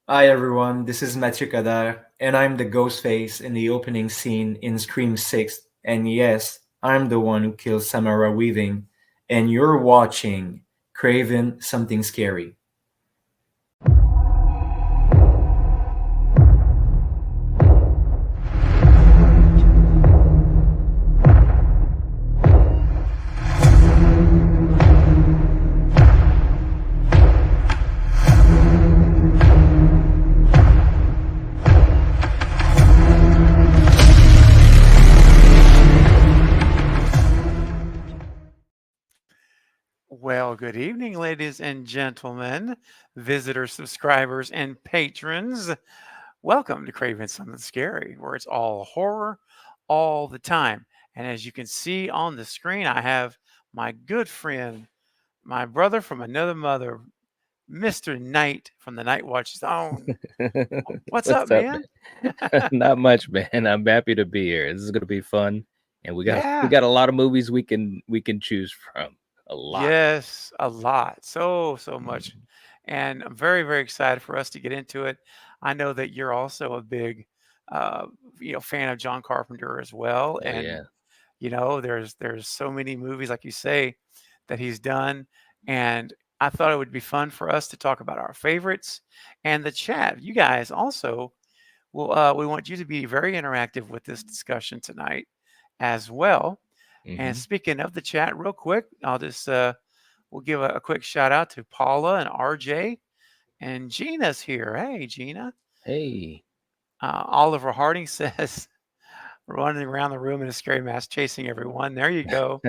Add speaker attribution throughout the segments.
Speaker 1: Hi everyone, this is Mathieu Kadar, and I'm the ghost face in the opening scene in Scream 6. And yes, I'm the one who kills Samara Weaving, and you're watching Craven Something Scary.
Speaker 2: Well, good evening, ladies and gentlemen, visitors, subscribers, and patrons. Welcome to Craven Something Scary, where it's all horror all the time. And as you can see on the screen, I have my good friend, my brother from another mother, Mr. Knight from the Night Watch Zone. What's up,
Speaker 3: What's up,
Speaker 2: man?
Speaker 3: man? Not much, man. I'm happy to be here. This is gonna be fun, and we got we
Speaker 2: Yeah.
Speaker 3: got a lot of movies we can choose from. A lot.
Speaker 2: Yes, a lot. So much.
Speaker 3: Mhm.
Speaker 2: And I'm very, very excited for us to get into it. I know that you're also a big uh, fan of John Carpenter as well.
Speaker 3: Oh
Speaker 2: And
Speaker 3: yeah.
Speaker 2: there's so many movies, like you say, that he's done. And I thought it would be fun for us to talk about our favorites and the chat. You guys also we want you to be very interactive with this discussion tonight as well. And
Speaker 3: Hmm.
Speaker 2: speaking of the chat, real quick, I'll just we'll give a quick shout out to Paula and RJ, and Gina's here. Hey, Gina.
Speaker 3: Hey.
Speaker 2: Oliver Harding says running around the room in a scary mask, chasing everyone. There you go.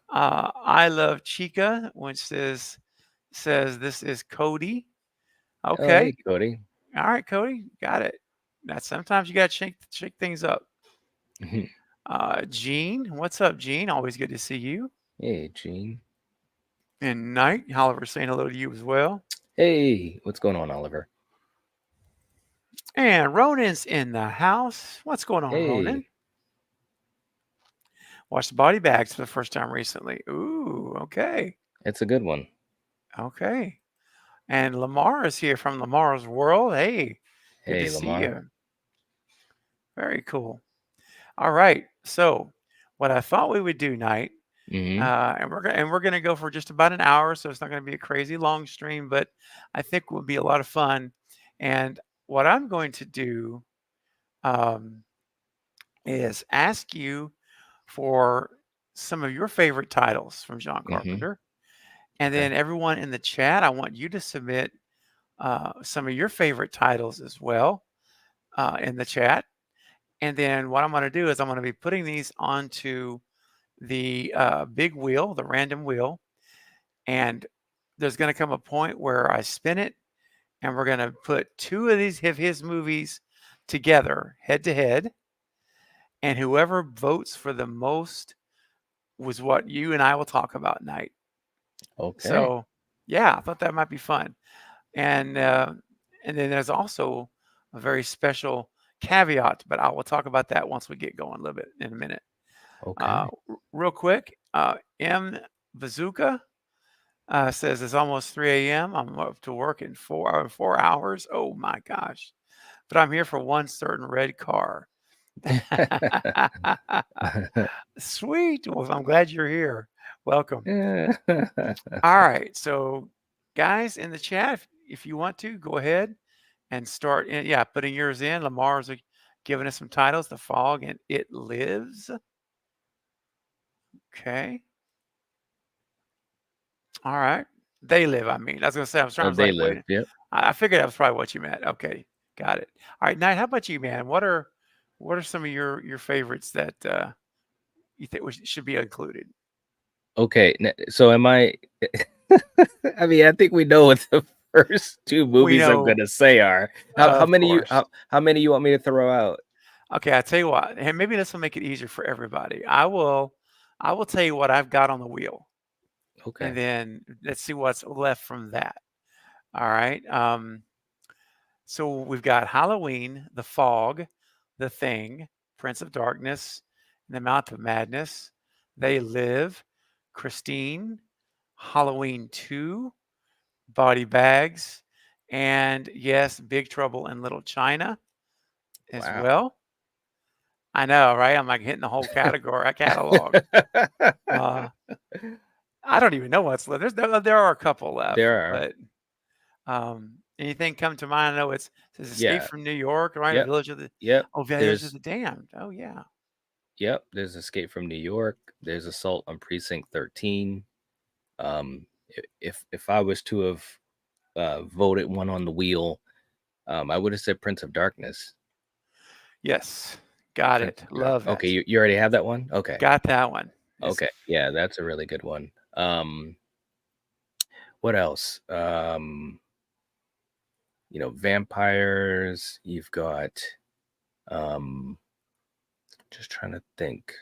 Speaker 2: I love Chica, which says this is Cody.
Speaker 3: Oh,
Speaker 2: Okay,
Speaker 3: hey, Cody.
Speaker 2: all right, Cody, got it. Now sometimes you got to shake things up. Gene, what's up, Gene? Always good to see you.
Speaker 3: Hey, Gene.
Speaker 2: And Knight, Oliver saying hello to you as well.
Speaker 3: Hey, what's going on, Oliver?
Speaker 2: And Ronan's in the house. What's going on, Ronan?
Speaker 3: Hey,
Speaker 2: Watched Body Bags for the first time recently. Ooh, okay.
Speaker 3: it's a good one.
Speaker 2: Okay. And Lamar is here from Lamar's World. Hey, good to
Speaker 3: Hey,
Speaker 2: see
Speaker 3: Lamar.
Speaker 2: you. Very cool. All right. So, what I thought we would do, Night,
Speaker 3: Hmm.
Speaker 2: and we're gonna go for just about an hour, so it's not gonna be a crazy long stream, but I think will be a lot of fun. And what I'm going to do um, is ask you for some of your favorite titles from John
Speaker 3: Hmm.
Speaker 2: Carpenter. And
Speaker 3: Okay.
Speaker 2: then everyone in the chat, I want you to submit some of your favorite titles as well in the chat. And then what I'm going to do is I'm going to be putting these onto the big wheel, the random wheel. And there's going to come a point where I spin it and we're going to put two of these of his movies together head to head. And whoever votes for the most was what you and I will talk about tonight.
Speaker 3: Okay.
Speaker 2: So, yeah, I thought that might be fun. And and then there's also a very special caveat, but I will talk about that once we get going a little bit in a minute.
Speaker 3: Okay.
Speaker 2: Real quick, M Bazooka says it's almost 3 a.m. I'm up to work in 4 hours. Oh my gosh! But I'm here for one certain red car. Sweet. Well, I'm glad you're here. Welcome. All right. So, guys in the chat, if you want to, go ahead and start. Yeah, putting yours in. Lamar's giving us some titles: The Fog and It Lives. Okay. All right. They live. I mean, I was gonna say. I was trying to
Speaker 3: They
Speaker 2: like
Speaker 3: live.
Speaker 2: wait.
Speaker 3: Yep.
Speaker 2: I figured that was probably what you meant. Okay, got it. All right, Knight. How about you, man? What are some of your favorites that you think should be included?
Speaker 3: Okay. So am I? I mean, I think we know what the first two
Speaker 2: We
Speaker 3: movies I'm
Speaker 2: know,
Speaker 3: gonna say are. How
Speaker 2: of
Speaker 3: many you
Speaker 2: course.
Speaker 3: how many you want me to throw out?
Speaker 2: Okay, I tell you what, and maybe this will make it easier for everybody. I will tell you what I've got on the wheel, and
Speaker 3: Okay.
Speaker 2: then let's see what's left from that. All right. So we've got Halloween, The Fog, The Thing, Prince of Darkness, The Mount of Madness, They Live, Christine, Halloween 2, Body Bags, and yes, Big Trouble in Little China as
Speaker 3: Wow.
Speaker 2: well. I know, right? I'm like hitting the whole category catalog. Uh, I don't even know what's left. There are a couple left,
Speaker 3: There are.
Speaker 2: but anything come to mind? I know it's Escape
Speaker 3: Yeah.
Speaker 2: from New York, right?
Speaker 3: Yep.
Speaker 2: Village of the
Speaker 3: Yep.
Speaker 2: Village of the Damned. Oh yeah.
Speaker 3: There's Escape from New York. There's Assault on Precinct 13. If I was to have voted one on the wheel, I would have said Prince of Darkness.
Speaker 2: Yes. Got
Speaker 3: Prince
Speaker 2: it.
Speaker 3: of
Speaker 2: Love
Speaker 3: Dark- Okay,
Speaker 2: it.
Speaker 3: you already have that one? Okay.
Speaker 2: Got that one.
Speaker 3: Okay. Yeah, that's a really good one. What else? Vampires. You've got just trying to think.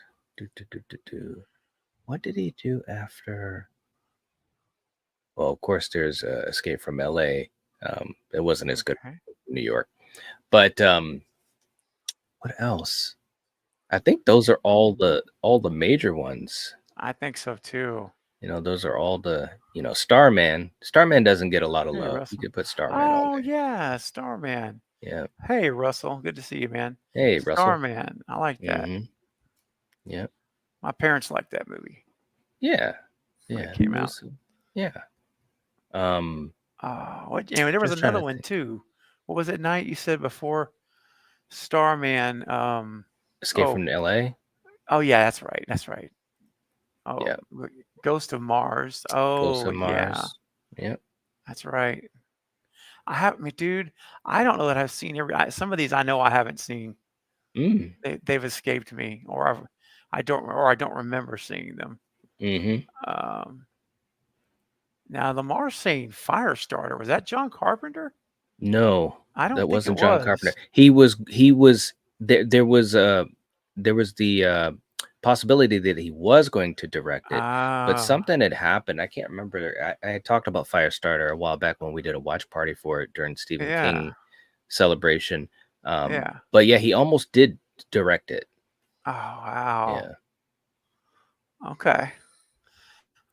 Speaker 3: What did he do after? Well, of course, there's Escape from LA. It wasn't as good
Speaker 2: Okay.
Speaker 3: as New York. But what else? I think those are all the major ones.
Speaker 2: I think so too.
Speaker 3: Those are all the Starman. Starman doesn't get a lot of
Speaker 2: Hey,
Speaker 3: love. You
Speaker 2: Russell.
Speaker 3: could put Starman on
Speaker 2: Oh
Speaker 3: there.
Speaker 2: yeah, Starman.
Speaker 3: Yeah.
Speaker 2: Hey, Russell. Good to see you, man.
Speaker 3: Hey, Russell.
Speaker 2: Starman. I like that.
Speaker 3: Mm-hmm. Yeah.
Speaker 2: My parents liked that movie
Speaker 3: Yeah.
Speaker 2: when
Speaker 3: Yeah.
Speaker 2: it came out.
Speaker 3: Yeah.
Speaker 2: There was
Speaker 3: Just trying
Speaker 2: another
Speaker 3: to
Speaker 2: one
Speaker 3: think.
Speaker 2: too. What was it, Night? You said before Starman.
Speaker 3: Escape from LA.
Speaker 2: Oh yeah, that's right. That's right. Oh,
Speaker 3: Yeah.
Speaker 2: Ghost of Mars.
Speaker 3: Ghost
Speaker 2: Oh
Speaker 3: of
Speaker 2: yeah,
Speaker 3: Mars. Yep.
Speaker 2: that's right. Dude. I don't know that I've seen some of these. I know I haven't seen.
Speaker 3: Mm.
Speaker 2: They've escaped me, or I don't remember seeing them.
Speaker 3: Mm-hmm.
Speaker 2: Now the Mars saying Firestarter, was that John Carpenter?
Speaker 3: No,
Speaker 2: I don't
Speaker 3: that
Speaker 2: think it
Speaker 3: wasn't John
Speaker 2: was.
Speaker 3: Carpenter. He was there was the possibility that he was going to direct it, but something had happened. I can't remember. I had talked about Firestarter a while back when we did a watch party for it during Stephen King celebration.
Speaker 2: Yeah.
Speaker 3: But yeah, he almost did direct it.
Speaker 2: Oh wow.
Speaker 3: Yeah.
Speaker 2: Okay.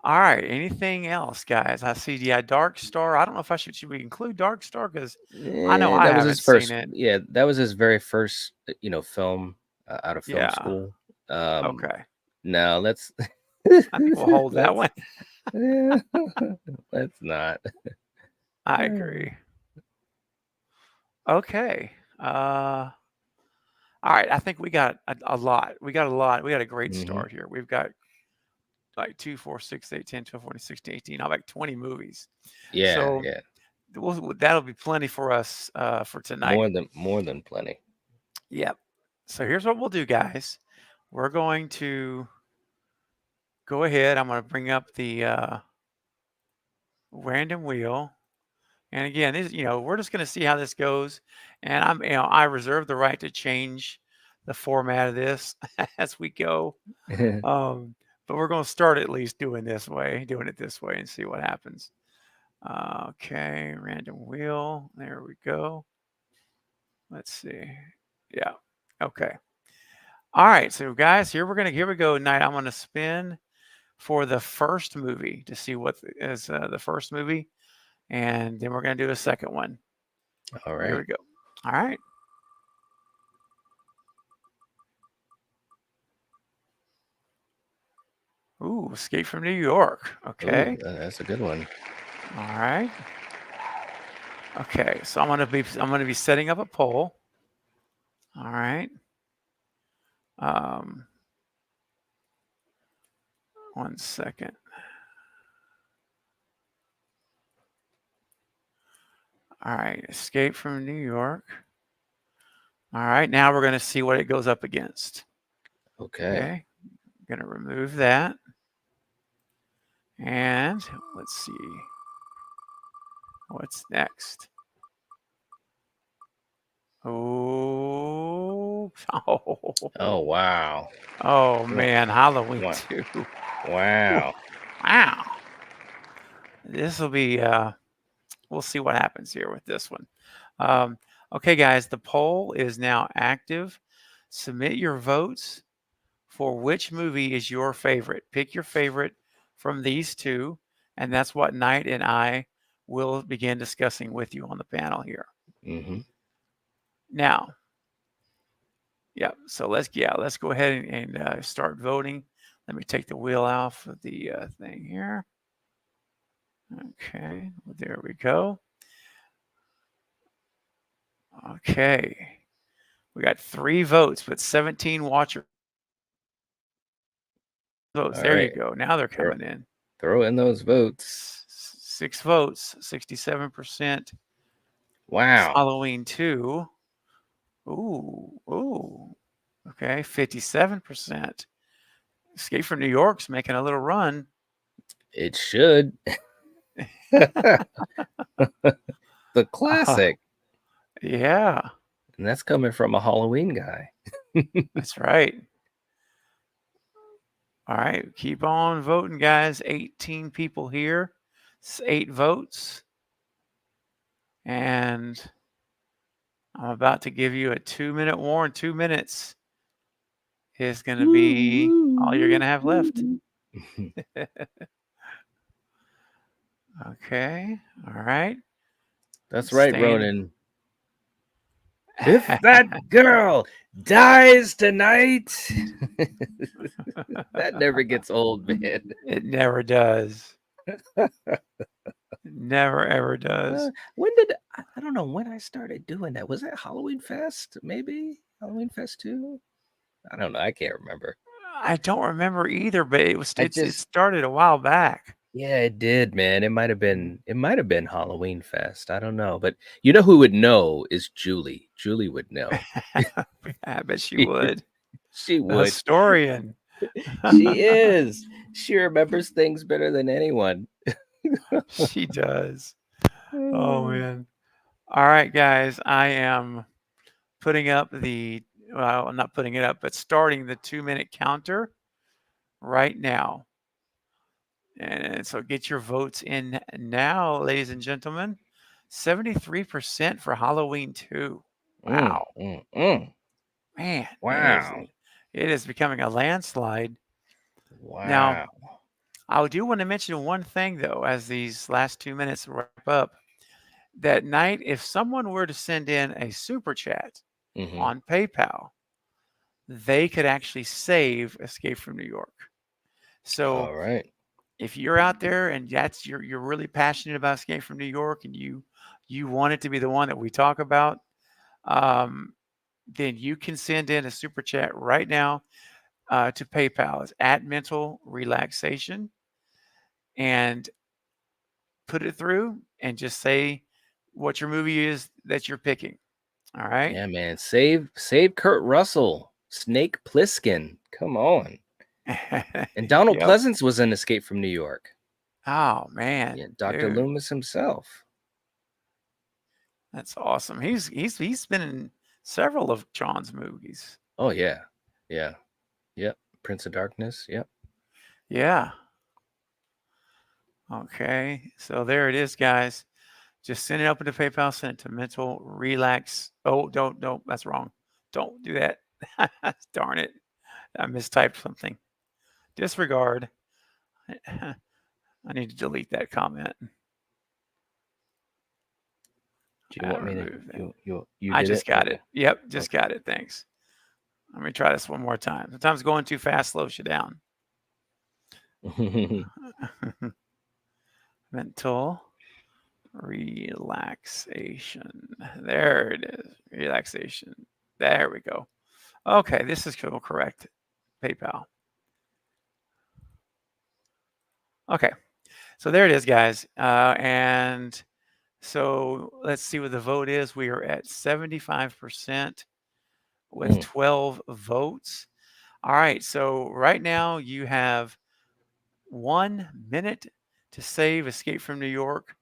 Speaker 2: All right. Anything else, guys? I see. Yeah, Dark Star. I don't know if should we include Dark Star because I know I
Speaker 3: That was his
Speaker 2: haven't
Speaker 3: first.
Speaker 2: seen it.
Speaker 3: Yeah, that was his very first, film out of film
Speaker 2: Yeah.
Speaker 3: school.
Speaker 2: Okay.
Speaker 3: No, let's.
Speaker 2: I think we'll hold that one.
Speaker 3: Let's not.
Speaker 2: I agree. Okay. All right. I think we got a lot. We got a lot. We got a great start here. We've got like 2, 4, 6, 8, 10, 12, 14, 16, 18, like 20 movies.
Speaker 3: Yeah,
Speaker 2: So
Speaker 3: yeah.
Speaker 2: that'll be plenty for us for tonight.
Speaker 3: More than plenty.
Speaker 2: Yep. So here's what we'll do, guys. We're going to go ahead. I'm going to bring up the random wheel. And again, we're just going to see how this goes. And I reserve the right to change the format of this as we go. But we're going to start at least doing it this way and see what happens. Okay, random wheel. There we go. Let's see. Yeah. Okay. All right. So guys, here we go tonight. I'm going to spin for the first movie to see what is the first movie. And then we're going to do a second one.
Speaker 3: All right.
Speaker 2: Here we go. All right. Ooh, Escape from New York. Okay.
Speaker 3: Ooh, that's a good one.
Speaker 2: All right. Okay, so I'm gonna be setting up a poll. All right. One second. All right, Escape from New York. All right, now we're gonna see what it goes up against.
Speaker 3: Okay.
Speaker 2: I'm gonna remove that. And let's see. What's next? Oh,
Speaker 3: Oh wow.
Speaker 2: Oh man, Halloween
Speaker 3: Wow.
Speaker 2: 2.
Speaker 3: Wow.
Speaker 2: Wow. This will be we'll see what happens here with this one. Okay, guys, the poll is now active. Submit your votes for which movie is your favorite. Pick your favorite from these two, and that's what Knight and I we'll begin discussing with you on the panel here.
Speaker 3: Mm-hmm.
Speaker 2: Now, yeah, so let's go ahead and start voting. Let me take the wheel off of the thing here. Okay, well, there we go. Okay, we got 3 votes, but 17 watcher votes.
Speaker 3: All
Speaker 2: There you
Speaker 3: right.
Speaker 2: go. Now they're coming in.
Speaker 3: Throw in those votes.
Speaker 2: 6 votes, 67%.
Speaker 3: Wow.
Speaker 2: Halloween 2. Ooh. Okay, 57%. Escape from New York's making a little run.
Speaker 3: It should. The classic.
Speaker 2: Yeah,
Speaker 3: And that's coming from a Halloween guy.
Speaker 2: that's right. All right, keep on voting, guys. 18 people here. It's 8 votes. And I'm about to give you a 2-minute warning. 2 minutes is going to be all you're going to have left. Okay. All right.
Speaker 3: That's right,
Speaker 2: Staying-
Speaker 3: Ronan. If that girl dies tonight, that never gets old, man.
Speaker 2: It never does. Never ever does.
Speaker 3: When did I don't know when I started doing that? Was that Halloween Fest? Maybe Halloween Fest 2? I don't know. I can't remember.
Speaker 2: I don't remember either, but it
Speaker 3: I
Speaker 2: started a while back.
Speaker 3: Yeah, it did, man. It might have been Halloween Fest. I don't know, but you know who would know is Julie. Julie would know.
Speaker 2: I bet she would.
Speaker 3: She
Speaker 2: A
Speaker 3: would.
Speaker 2: historian.
Speaker 3: She is. She remembers things better than anyone.
Speaker 2: She does. Oh man. All right, guys. I am putting up I'm not putting it up, but starting the 2-minute counter right now. And so get your votes in now, ladies and gentlemen. 73% for Halloween 2. Wow. Man.
Speaker 3: Wow.
Speaker 2: It is becoming a landslide.
Speaker 3: Wow.
Speaker 2: Now, I do want to mention one thing, though, as these last 2 minutes wrap up. That night, if someone were to send in a super chat on PayPal, they could actually save Escape from New York. So,
Speaker 3: all right.
Speaker 2: if you're out there and you're really passionate about Escape from New York and you want it to be the one that we talk about, then you can send in a super chat right now to PayPal. It's at Mental Relaxation, and put it through and just say what your movie is that you're picking. All right.
Speaker 3: Yeah, man. Save Kurt Russell. Snake Plissken. Come on. And Donald Pleasance was in Escape from New York.
Speaker 2: Oh man.
Speaker 3: Yeah, Dr. Loomis himself.
Speaker 2: That's awesome. He's been in several of John's movies.
Speaker 3: Oh yeah. Yeah. Yep. Prince of Darkness. Yep.
Speaker 2: Yeah. Okay. So there it is, guys. Just send it up into PayPal, send it to Mental Relax. Oh, don't, that's wrong. Don't do that. Darn it. I mistyped something. Disregard. I need to delete that comment.
Speaker 3: Do you want me to? You
Speaker 2: I just got it. Yep, just got it. Thanks. Let me try this one more time. Sometimes going too fast slows you down. Mental relaxation. There it is. Relaxation. There we go. Okay, this is correct. PayPal. Okay, so there it is, guys. And so let's see what the vote is. We are at 75% with 12 votes. All right, so right now you have 1 minute to save Escape from New York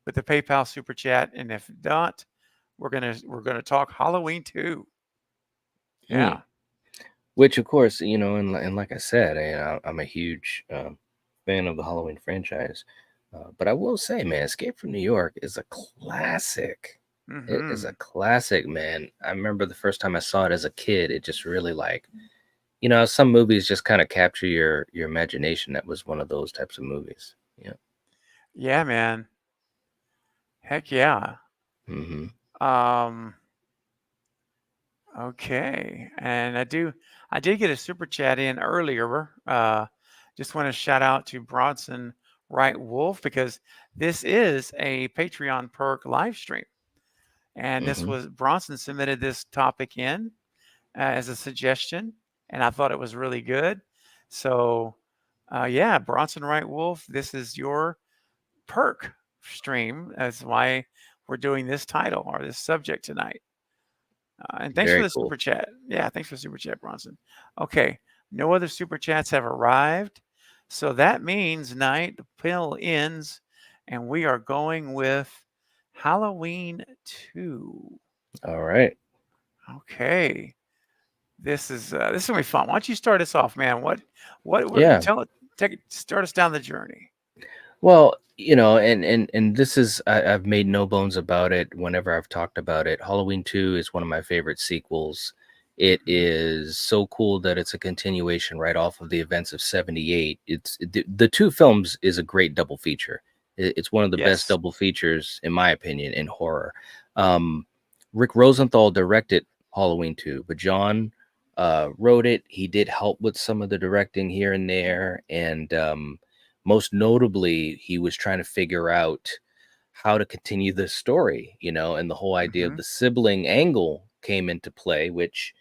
Speaker 2: with the PayPal super chat, and if not, we're gonna talk Halloween 2. Yeah.
Speaker 3: Which, of course, and like I said, I'm a huge fan of the Halloween franchise. But I will say, man, Escape from New York is a classic. It is a classic, man. I remember the first time I saw it as a kid, it just really some movies just kind of capture your imagination. That was one of those types of movies. Yeah.
Speaker 2: Yeah, man. Heck yeah.
Speaker 3: Hmm.
Speaker 2: Um, okay. And I did get a super chat in earlier. Just want to shout out to Bronson Wright Wolf because this is a Patreon perk live stream. And this
Speaker 3: Hmm.
Speaker 2: was Bronson submitted this topic in as a suggestion, and I thought it was really good. So, yeah, Bronson Wright Wolf, this is your perk stream. That's why we're doing this title or this subject tonight. And thanks for
Speaker 3: Very
Speaker 2: the
Speaker 3: cool.
Speaker 2: super chat. Yeah, thanks for the super chat, Bronson. Okay, no other super chats have arrived. So that means night the pill ends, and we are going with Halloween 2.
Speaker 3: All right.
Speaker 2: Okay. This is gonna be fun. Why don't you start us off, man?
Speaker 3: Yeah.
Speaker 2: Tell it start us down the journey.
Speaker 3: Well, and this is I've made no bones about it whenever I've talked about it. Halloween 2 is one of my favorite sequels. It
Speaker 2: Mhm.
Speaker 3: is so cool that it's a continuation right off of the events of 78. The two films is a great double feature. It's one of the best
Speaker 2: Yes.
Speaker 3: double features in my opinion in horror. Um, Rick Rosenthal directed Halloween 2, but John wrote it. He did help with some of the directing here and there, and most notably, he was trying to figure out how to continue the story, and the whole idea of
Speaker 2: Mhm.
Speaker 3: the sibling angle came into play, which,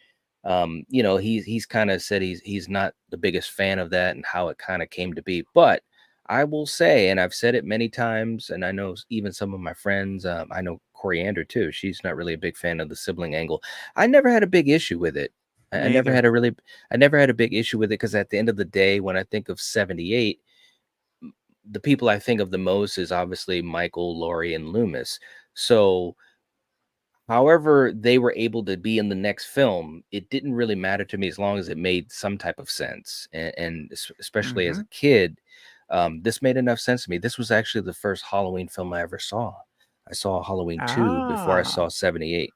Speaker 3: he's kind of said he's not the biggest fan of that and how it kind of came to be. But I will say, and I've said it many times, and I know even some of my friends, I know Coriander too. She's not really a big fan of the sibling angle. I never had a big issue with it. I
Speaker 2: Me
Speaker 3: never
Speaker 2: either.
Speaker 3: had a really, I never had a big issue with it because at the end of the day, when I think of 78, the people I think of the most is obviously Michael, Laurie, and Loomis. So, however they were able to be in the next film, it didn't really matter to me as long as it made some type of sense. And especially as a
Speaker 2: Mhm.
Speaker 3: kid, this made enough sense to me. This was actually the first Halloween film I ever saw. I saw Halloween 2 before I
Speaker 2: Ah,
Speaker 3: saw 78.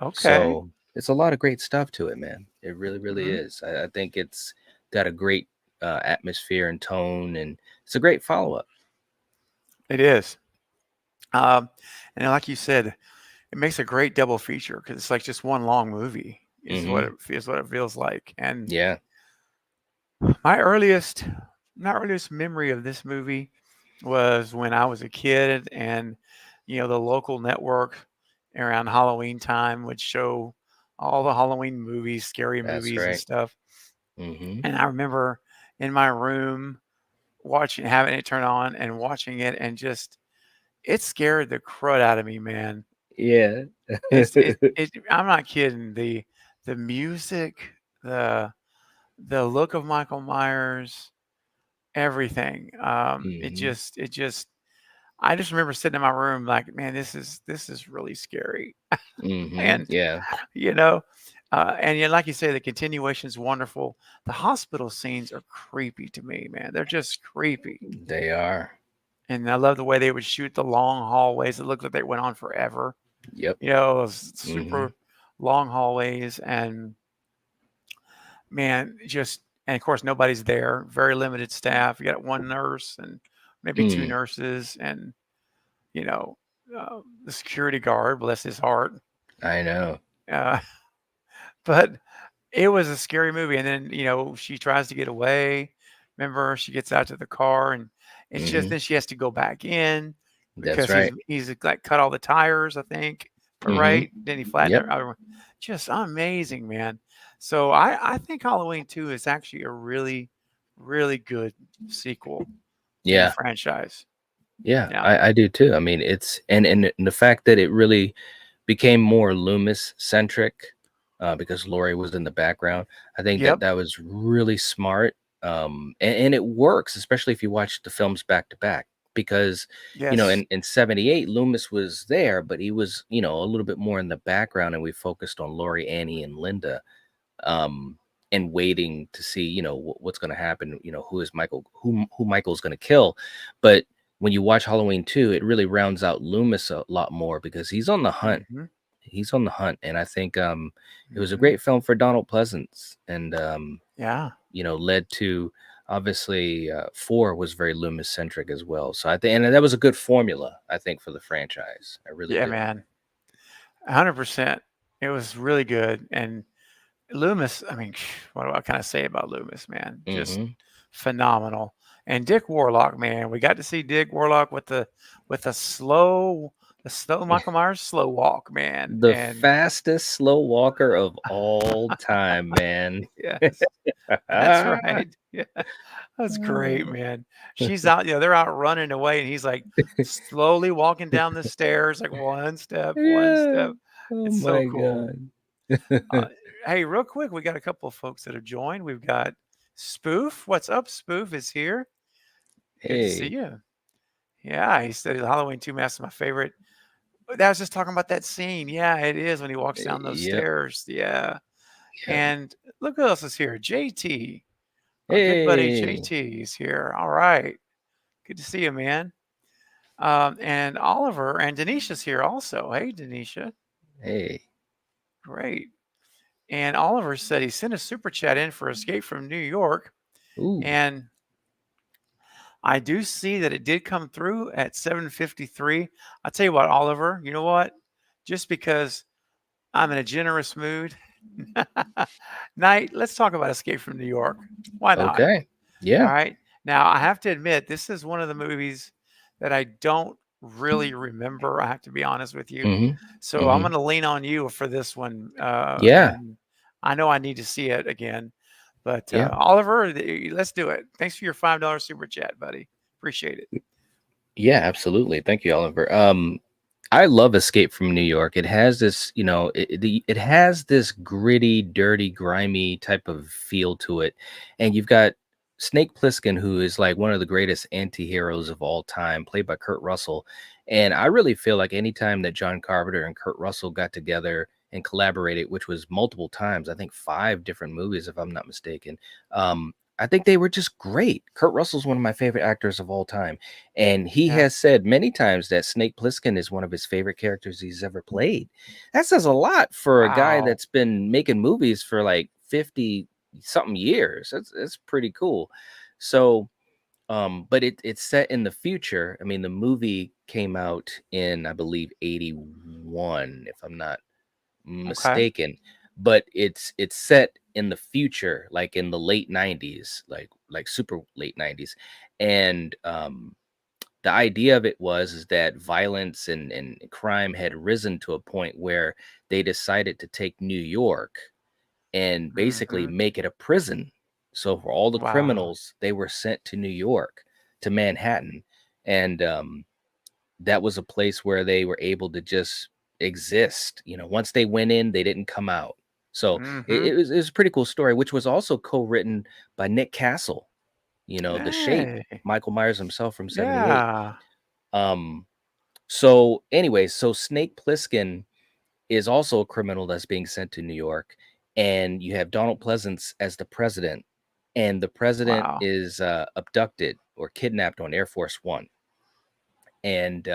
Speaker 2: okay.
Speaker 3: So it's a lot of great stuff to it, man. It really, really
Speaker 2: Mhm.
Speaker 3: is. I think it's got a great atmosphere and tone, and it's a great follow up.
Speaker 2: It is. Um, and like you said, it makes a great double feature because it's like just one long movie
Speaker 3: Hmm.
Speaker 2: is what it feels like. And
Speaker 3: Yeah,
Speaker 2: my earliest memory of this movie was when I was a kid and the local network around Halloween time would show all the Halloween movies, scary
Speaker 3: that's
Speaker 2: movies and
Speaker 3: right.
Speaker 2: stuff.
Speaker 3: Hmm.
Speaker 2: And I remember in my room having it turn on and watching it and just it scared the crud out of me, man.
Speaker 3: Yeah.
Speaker 2: I'm not kidding. The music, the look of Michael Myers, everything.
Speaker 3: Hmm.
Speaker 2: It just I just remember sitting in my room like, man, this is really scary.
Speaker 3: Hmm.
Speaker 2: And
Speaker 3: Yeah,
Speaker 2: you know, and like you say, the continuation is wonderful. The hospital scenes are creepy to me, man. They're just creepy.
Speaker 3: they are.
Speaker 2: And I love the way they would shoot the long hallways. It looked like they went on forever.
Speaker 3: Yep.
Speaker 2: Those
Speaker 3: Hmm.
Speaker 2: super long hallways and man, just and of course nobody's there. Very limited staff. You got one nurse and maybe two
Speaker 3: Mm,
Speaker 2: nurses and you know, the security guard, bless his heart.
Speaker 3: I know.
Speaker 2: Uh, but it was a scary movie. And then, she tries to get away. Remember, she gets out to the car and it's just
Speaker 3: Hmm.
Speaker 2: then she has to go back in
Speaker 3: That's
Speaker 2: because
Speaker 3: right.
Speaker 2: he's like cut all the tires, I think.
Speaker 3: Hmm.
Speaker 2: Right? Then he flattened
Speaker 3: Yep.
Speaker 2: her. Just amazing, man. So I think Halloween 2 is actually a really, really good sequel in the
Speaker 3: Yeah.
Speaker 2: franchise.
Speaker 3: Yeah.
Speaker 2: Yeah.
Speaker 3: I do too. I mean, it's and the fact that it really became more Loomis centric because Laurie was in the background. I think that
Speaker 2: Yep.
Speaker 3: that was really smart. And it works, especially if you watch the films back to back. Because
Speaker 2: Yes.
Speaker 3: in 78, Loomis was there, but he was, a little bit more in the background, and we focused on Laurie, Annie, and Linda, um, and waiting to see, what's going to happen, who is Michael, who Michael's going to kill. But when you watch Halloween 2, it really rounds out Loomis a lot more because he's on the hunt.
Speaker 2: Mm-hmm.
Speaker 3: He's on the hunt, and I think it was a
Speaker 2: Mm-hmm.
Speaker 3: great film for Donald Pleasance, and
Speaker 2: Yeah.
Speaker 3: led to obviously 4 was very Loomis centric as well. So I think, and that was a good formula, I think, for the franchise. I really
Speaker 2: Yeah,
Speaker 3: do.
Speaker 2: man. 100%. It was really good. And Loomis, I mean, what do I kind of say about Loomis, man? Just
Speaker 3: Hmm.
Speaker 2: phenomenal. And Dick Warlock, man, we got to see Dick Warlock with the slow Michael Myers slow walk, man.
Speaker 3: The
Speaker 2: And
Speaker 3: fastest slow walker of all time, man.
Speaker 2: yes, that's right. Yeah, that's great, man. She's out, they're out running away, and he's like slowly walking down the stairs, like one step, one
Speaker 3: Yeah.
Speaker 2: step.
Speaker 3: Oh
Speaker 2: It's so
Speaker 3: my
Speaker 2: cool.
Speaker 3: god.
Speaker 2: Hey, real quick, we got a couple of folks that have joined. We've got Spoof. What's up, Spoof? Is here. Good to see
Speaker 3: Hey.
Speaker 2: you. Yeah, he said Halloween 2 Mask is my favorite. That was just talking about that scene. Yeah, it is when he walks down those
Speaker 3: Yep.
Speaker 2: stairs. Yeah.
Speaker 3: Yeah.
Speaker 2: And look who else is here. JT. Our good buddy
Speaker 3: Hey.
Speaker 2: JT is here. All right. Good to see you, man. And Oliver and Denisha's here also. Hey, Denisha.
Speaker 3: Hey.
Speaker 2: Great. And Oliver said he sent a super chat in for Escape from New York.
Speaker 3: Ooh.
Speaker 2: And I do see that it did come through at 7:53. I'll tell you what, Oliver, you know what? Just because I'm in a generous mood, Night, let's talk about Escape from New York. Why not?
Speaker 3: Okay.
Speaker 2: All
Speaker 3: Yeah.
Speaker 2: right. Now, I have to admit, this is one of the movies that I don't really remember. I have to be honest with you.
Speaker 3: Hmm.
Speaker 2: So I'm
Speaker 3: Hmm.
Speaker 2: going to lean on you for this one.
Speaker 3: Yeah.
Speaker 2: And I know I need to see it again. But
Speaker 3: Yeah.
Speaker 2: Oliver, let's do it. Thanks for your $5 super chat, buddy. Appreciate it.
Speaker 3: Yeah, absolutely. Thank you, Oliver. I love Escape from New York. It has this, it has this gritty, dirty, grimy type of feel to it. And you've got Snake Plissken, who is like one of the greatest anti-heroes of all time, played by Kurt Russell. And I really feel like anytime that John Carpenter and Kurt Russell got together and collaborated, which was multiple times, I think 5 different movies, if I'm not mistaken, I think they were just great. Kurt Russell's one of my favorite actors of all time. And he
Speaker 2: Yeah.
Speaker 3: has said many times that Snake Plissken is one of his favorite characters he's ever played. That says a lot for a guy
Speaker 2: Wow.
Speaker 3: that's been making movies for like 50 something years. That's pretty cool. So, but it's set in the future. I mean, the movie came out in, I believe, 81, if I'm not
Speaker 2: Okay.
Speaker 3: mistaken, but it's set in the future, like in the late 90s, like super late 90s. And the idea of it was is that violence and crime had risen to a point where they decided to take New York and basically
Speaker 2: Hmm.
Speaker 3: make it a prison. So for all the
Speaker 2: Wow.
Speaker 3: criminals, they were sent to New York, to Manhattan. And that was a place where they were able to just exist. Once they went in, they didn't come out. So it,
Speaker 2: Hmm.
Speaker 3: it was a pretty cool story, which was also co-written by Nick Castle, the shape,
Speaker 2: Hey.
Speaker 3: Michael Myers himself from 78.
Speaker 2: Yeah.
Speaker 3: Um, so anyway, so Snake Plissken is also a criminal that's being sent to New York, and you have Donald Pleasance as the president, and the president
Speaker 2: Wow.
Speaker 3: is abducted or kidnapped on Air Force One, and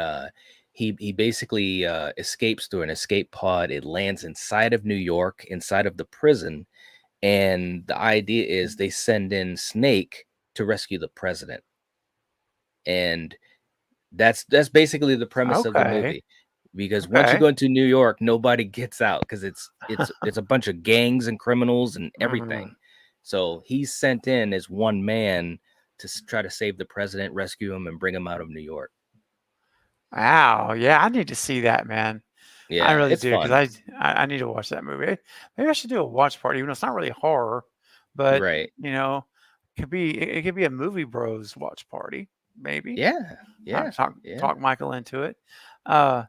Speaker 3: he basically escapes through an escape pod. It lands inside of New York, inside of the prison, and the idea is they send in Snake to rescue the president, and that's basically the premise of the
Speaker 2: Okay.
Speaker 3: movie. Because once you
Speaker 2: Okay.
Speaker 3: go into New York, nobody gets out because it's a bunch of gangs and criminals and everything.
Speaker 2: Mm.
Speaker 3: So he's sent in as one man to try to save the president, rescue him, and bring him out of New York.
Speaker 2: Wow. Yeah, I need to see that, man. I
Speaker 3: Yeah,
Speaker 2: really
Speaker 3: it's
Speaker 2: do because
Speaker 3: fun.
Speaker 2: I need to watch that movie. Maybe I should do a watch party, even though it's not really horror, but
Speaker 3: Right.
Speaker 2: it could be a movie bros watch party, maybe.
Speaker 3: Yeah. Yeah. Yeah.
Speaker 2: Talk Michael into it. Uh,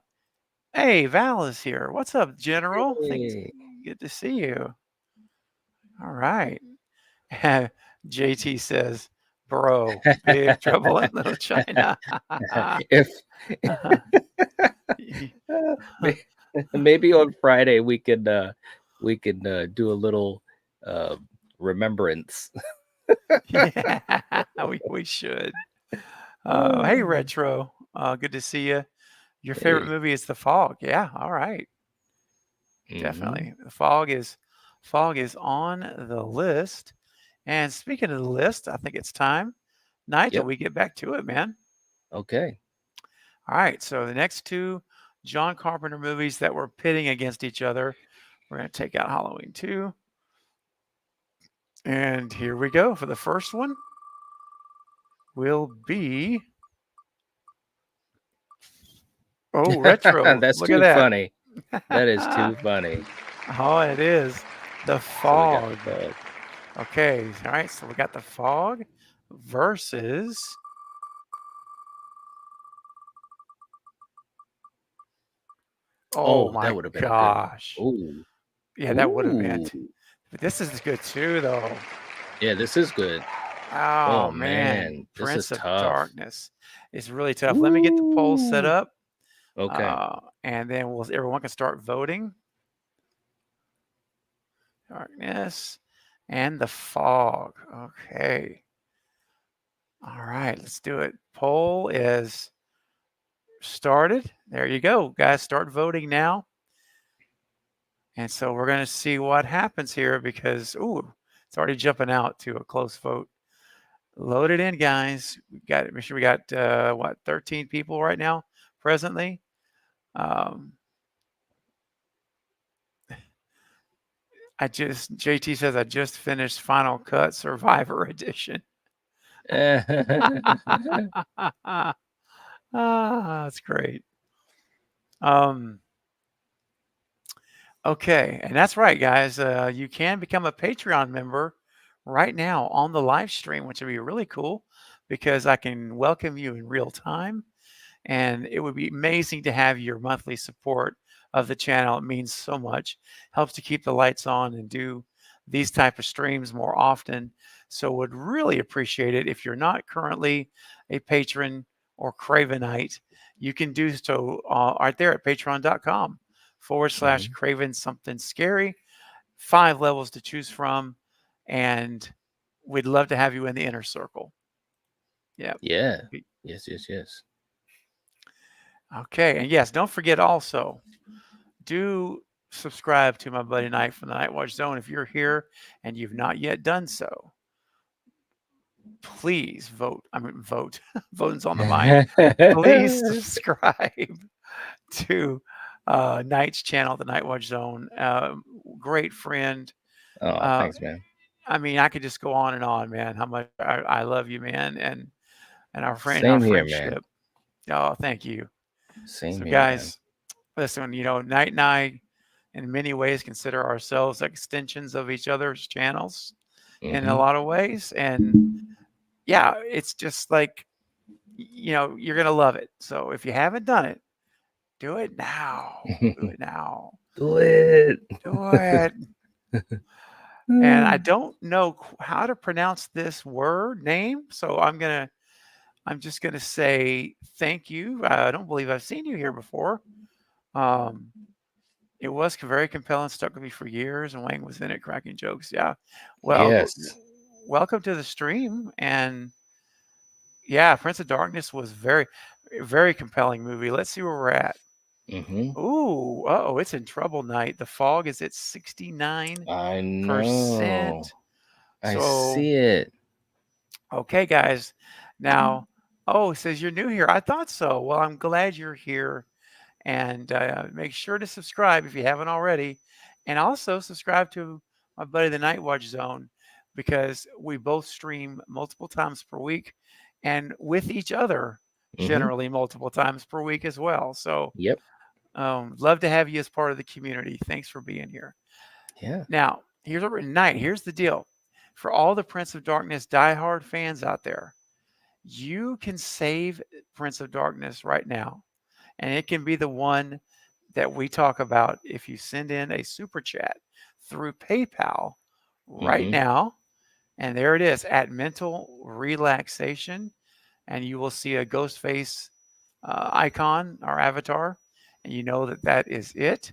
Speaker 2: hey, Val is here. What's up, General? Thanks.
Speaker 3: Hey.
Speaker 2: Good to see you. All right. JT says, "Bro, big trouble in Little China."
Speaker 3: If may- maybe on Friday we could do a little uh remembrance.
Speaker 2: Yeah, we should. Hey, Retro. Good to see you. Your favorite
Speaker 3: Hey.
Speaker 2: movie is The Fog. Yeah, all right.
Speaker 3: Hmm.
Speaker 2: Definitely. The Fog is on the list. And speaking of the list, I think it's time, Night, that
Speaker 3: Yep.
Speaker 2: we get back to it, man.
Speaker 3: Okay.
Speaker 2: All right. So the next two John Carpenter movies that we're pitting against each other, we're going to take out Halloween 2. And here we go. For the first one will be, oh, Retro.
Speaker 3: That's
Speaker 2: Look at
Speaker 3: too
Speaker 2: that.
Speaker 3: funny. That is too funny.
Speaker 2: Oh, it is. The
Speaker 3: So we got
Speaker 2: Fog.
Speaker 3: the Fog.
Speaker 2: Okay. All right. So we got The Fog versus. Oh
Speaker 3: That
Speaker 2: my
Speaker 3: would have been a good one.
Speaker 2: gosh.
Speaker 3: Ooh.
Speaker 2: Yeah, that would have been.
Speaker 3: Ooh.
Speaker 2: But this is good too, though.
Speaker 3: Yeah, this is good.
Speaker 2: Oh,
Speaker 3: Oh
Speaker 2: man.
Speaker 3: this is
Speaker 2: Prince of
Speaker 3: tough.
Speaker 2: Darkness. It's really tough. Let me get the poll set
Speaker 3: Ooh.
Speaker 2: up.
Speaker 3: Okay.
Speaker 2: And then everyone can start voting. Darkness and The Fog. Okay. All right, let's do it. Poll is started. There you go, guys. Start voting now. And so we're going to see what happens here because, it's already jumping out to a close vote. Load it in, guys. Make sure we got 13 people right now presently. JT says I just finished Final Cut Survivor Edition. That's great. Okay, and that's right, guys. You can become a Patreon member right now on the live stream, which would be really cool because I can welcome you in real time. And it would be amazing to have your monthly support of the channel. It means so much. Helps to keep the lights on and do these type of streams more often. So would really appreciate it if you're not currently a patron or Cravenite. You can do so right there at patreon.com/Craven something scary. 5 levels to choose from. And we'd love to have you in the inner circle. Yeah.
Speaker 3: Yeah. Yes.
Speaker 2: Okay, and yes, don't forget also, do subscribe to my buddy Knight from the Night Watch Zone if you're here and you've not yet done so. Please vote. Vote. Voting's on the mind. Please subscribe to Knight's channel, the Night Watch Zone. Great friend.
Speaker 3: Oh, thanks, man.
Speaker 2: I could just go on and on, man. How much I love you, man, and our
Speaker 3: Same
Speaker 2: our
Speaker 3: here,
Speaker 2: friendship.
Speaker 3: man.
Speaker 2: Oh, thank you.
Speaker 3: Same
Speaker 2: so
Speaker 3: here,
Speaker 2: guys, listen, Knight and I, in many ways, consider ourselves extensions of each other's channels in a lot of ways. And yeah, it's just like, you're going to love it. So if you haven't done it, do it now. Do it now.
Speaker 3: Do it.
Speaker 2: Do it. And I don't know how to pronounce this name. So I'm just going to say thank you. I don't believe I've seen you here before. It was very compelling, stuck with me for years, and Wayne was in it cracking jokes. Yeah. Well,
Speaker 3: yes.
Speaker 2: Welcome to the stream. And yeah, Prince of Darkness was very, very compelling movie. Let's see where we're at. Ooh, it's in trouble, Night. The Fog is at 69%.
Speaker 3: I know. I see it.
Speaker 2: Okay, guys. Now, it says you're new here. I thought so. Well, I'm glad you're here. And make sure to subscribe if you haven't already. And also subscribe to my buddy, the Night Watch Zone, because we both stream multiple times per week and with each other generally multiple times per week as well. So
Speaker 3: yep.
Speaker 2: Love to have you as part of the community. Thanks for being here.
Speaker 3: Yeah.
Speaker 2: Now, here's the deal. For all the Prince of Darkness diehard fans out there, you can save Prince of Darkness right now. And it can be the one that we talk about if you send in a super chat through PayPal right now. And there it is at Mental Relaxation. And you will see a ghost face icon, our avatar. And you know that is it.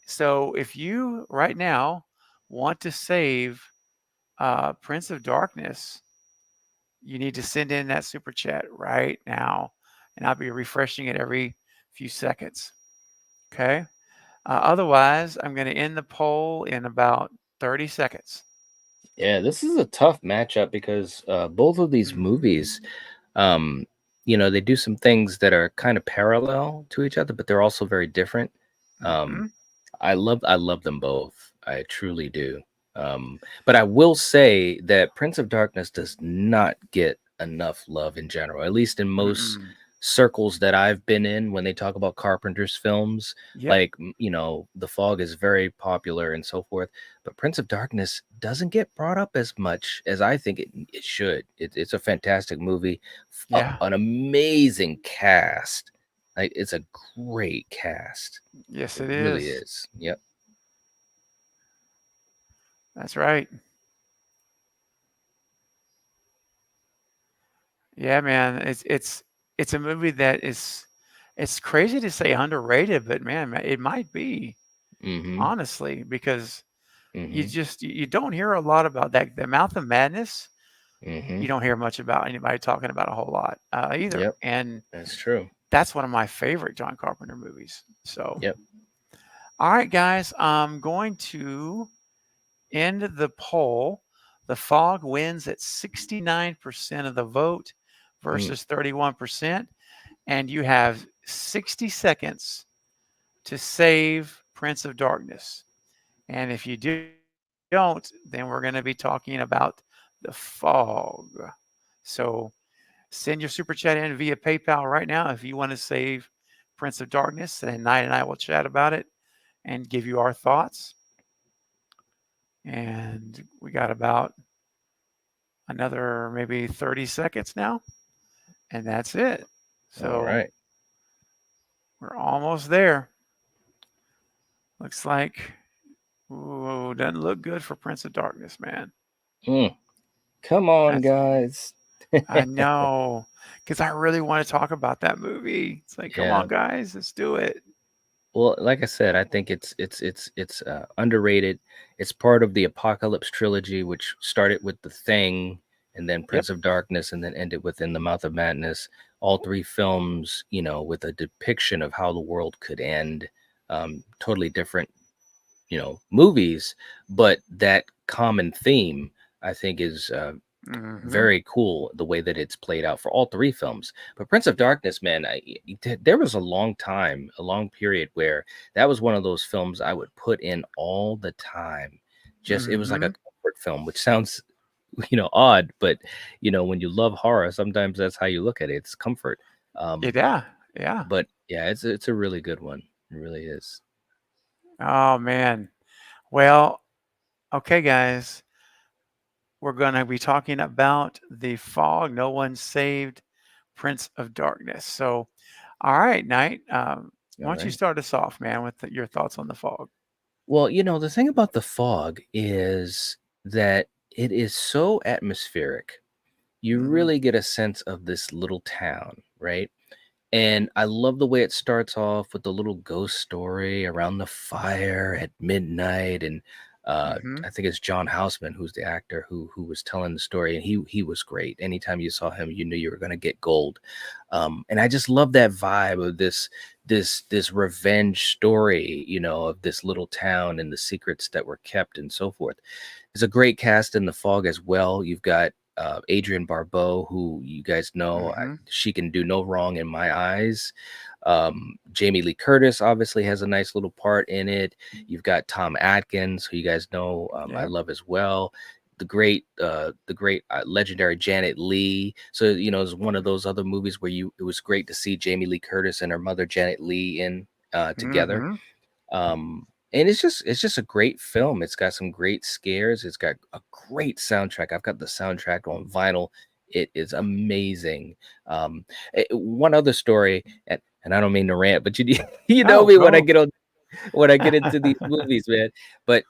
Speaker 2: So if you right now want to save Prince of Darkness, you need to send in that super chat right now. And I'll be refreshing it every few seconds. Okay. Otherwise, I'm going to end the poll in about 30 seconds.
Speaker 3: Yeah, this is a tough matchup because both of these movies, um, they do some things that are kind of parallel to each other, but they're also very different. Um,
Speaker 2: Mm-hmm.
Speaker 3: I love them both. I truly do. But I will say that Prince of Darkness does not get enough love in general, at least in most
Speaker 2: Mm-mm.
Speaker 3: circles that I've been in when they talk about Carpenter's films.
Speaker 2: Yep.
Speaker 3: Like, The Fog is very popular and so forth, but Prince of Darkness doesn't get brought up as much as I think it should. It's a fantastic movie,
Speaker 2: Yeah.
Speaker 3: an amazing cast. Like, it's a great cast.
Speaker 2: Yes,
Speaker 3: It
Speaker 2: it
Speaker 3: really
Speaker 2: is.
Speaker 3: is. Yep.
Speaker 2: That's right. Yeah, man. It's a movie that is it's crazy to say underrated, but man, it might be,
Speaker 3: Mm-hmm.
Speaker 2: honestly, because
Speaker 3: Mm-hmm.
Speaker 2: you don't hear a lot about that. The Mouth of Madness,
Speaker 3: Mm-hmm.
Speaker 2: you don't hear much about anybody talking about a whole lot either.
Speaker 3: Yep.
Speaker 2: And
Speaker 3: That's true.
Speaker 2: that's one of my favorite John Carpenter movies. So,
Speaker 3: Yep.
Speaker 2: all right, guys, I'm going to end the poll. The Fog wins at 69% of the vote
Speaker 3: Mm.
Speaker 2: versus 31%. And you have 60 seconds to save Prince of Darkness. And if you don't, then we're going to be talking about the Fog. So send your super chat in via PayPal right now if you want to save Prince of Darkness, and Knight and I will chat about it and give you our thoughts. And we got about another maybe 30 seconds now, and that's it.
Speaker 3: All
Speaker 2: So
Speaker 3: right.
Speaker 2: we're almost there. Looks like, ooh, doesn't look good for Prince of Darkness, man.
Speaker 3: Mm. Come on,
Speaker 2: That's
Speaker 3: guys.
Speaker 2: I know, because I really want to talk about that movie. It's like, come
Speaker 3: Yeah.
Speaker 2: on, guys, let's do it.
Speaker 3: Well, like I said, I think it's underrated. It's part of the Apocalypse trilogy, which started with The Thing, and then
Speaker 2: Yep.
Speaker 3: Prince of Darkness, and then ended within The Mouth of Madness. All three films, with a depiction of how the world could end. Totally different, movies, but that common theme, I think, is
Speaker 2: Mm-hmm.
Speaker 3: very cool the way that it's played out for all three films. But Prince of Darkness, man, there was a long time, a long period where that was one of those films I would put in all the time. Just it was like a
Speaker 2: Mm-hmm.
Speaker 3: comfort film, which sounds odd, but when you love horror, sometimes that's how you look at it. It's comfort.
Speaker 2: Yeah. Yeah.
Speaker 3: But yeah, it's a really good one. It really is.
Speaker 2: Oh man. Well, okay, guys. We're going to be talking about the Fog. No one saved Prince of Darkness. So, all right, Knight.
Speaker 3: All
Speaker 2: Why don't you
Speaker 3: right.
Speaker 2: start us off, man, with your thoughts on the Fog?
Speaker 3: Well, the thing about the fog is that it is so atmospheric. You
Speaker 2: Mm-hmm.
Speaker 3: really get a sense of this little town, right? And I love the way it starts off with the little ghost story around the fire at midnight. And
Speaker 2: Mm-hmm.
Speaker 3: I think it's John Houseman, who's the actor who was telling the story, and he was great. Anytime you saw him, you knew you were going to get gold. And I just love that vibe of this revenge story, of this little town and the secrets that were kept and so forth. There's a great cast in The Fog as well. You've got Adrienne Barbeau, who you guys know,
Speaker 2: Mm-hmm.
Speaker 3: she can do no wrong in my eyes. Jamie Lee Curtis obviously has a nice little part in it. You've got Tom Atkins, who you guys know, I
Speaker 2: Yep.
Speaker 3: love as well. The great legendary Janet Leigh. So it's one of those other movies where it was great to see Jamie Lee Curtis and her mother Janet Leigh in together.
Speaker 2: Mm-hmm.
Speaker 3: And it's just a great film. It's got some great scares. It's got a great soundtrack. I've got the soundtrack on vinyl. It is amazing. One other story, and I don't mean to rant, but you know
Speaker 2: Oh,
Speaker 3: me when I
Speaker 2: go.
Speaker 3: get into these movies, man. But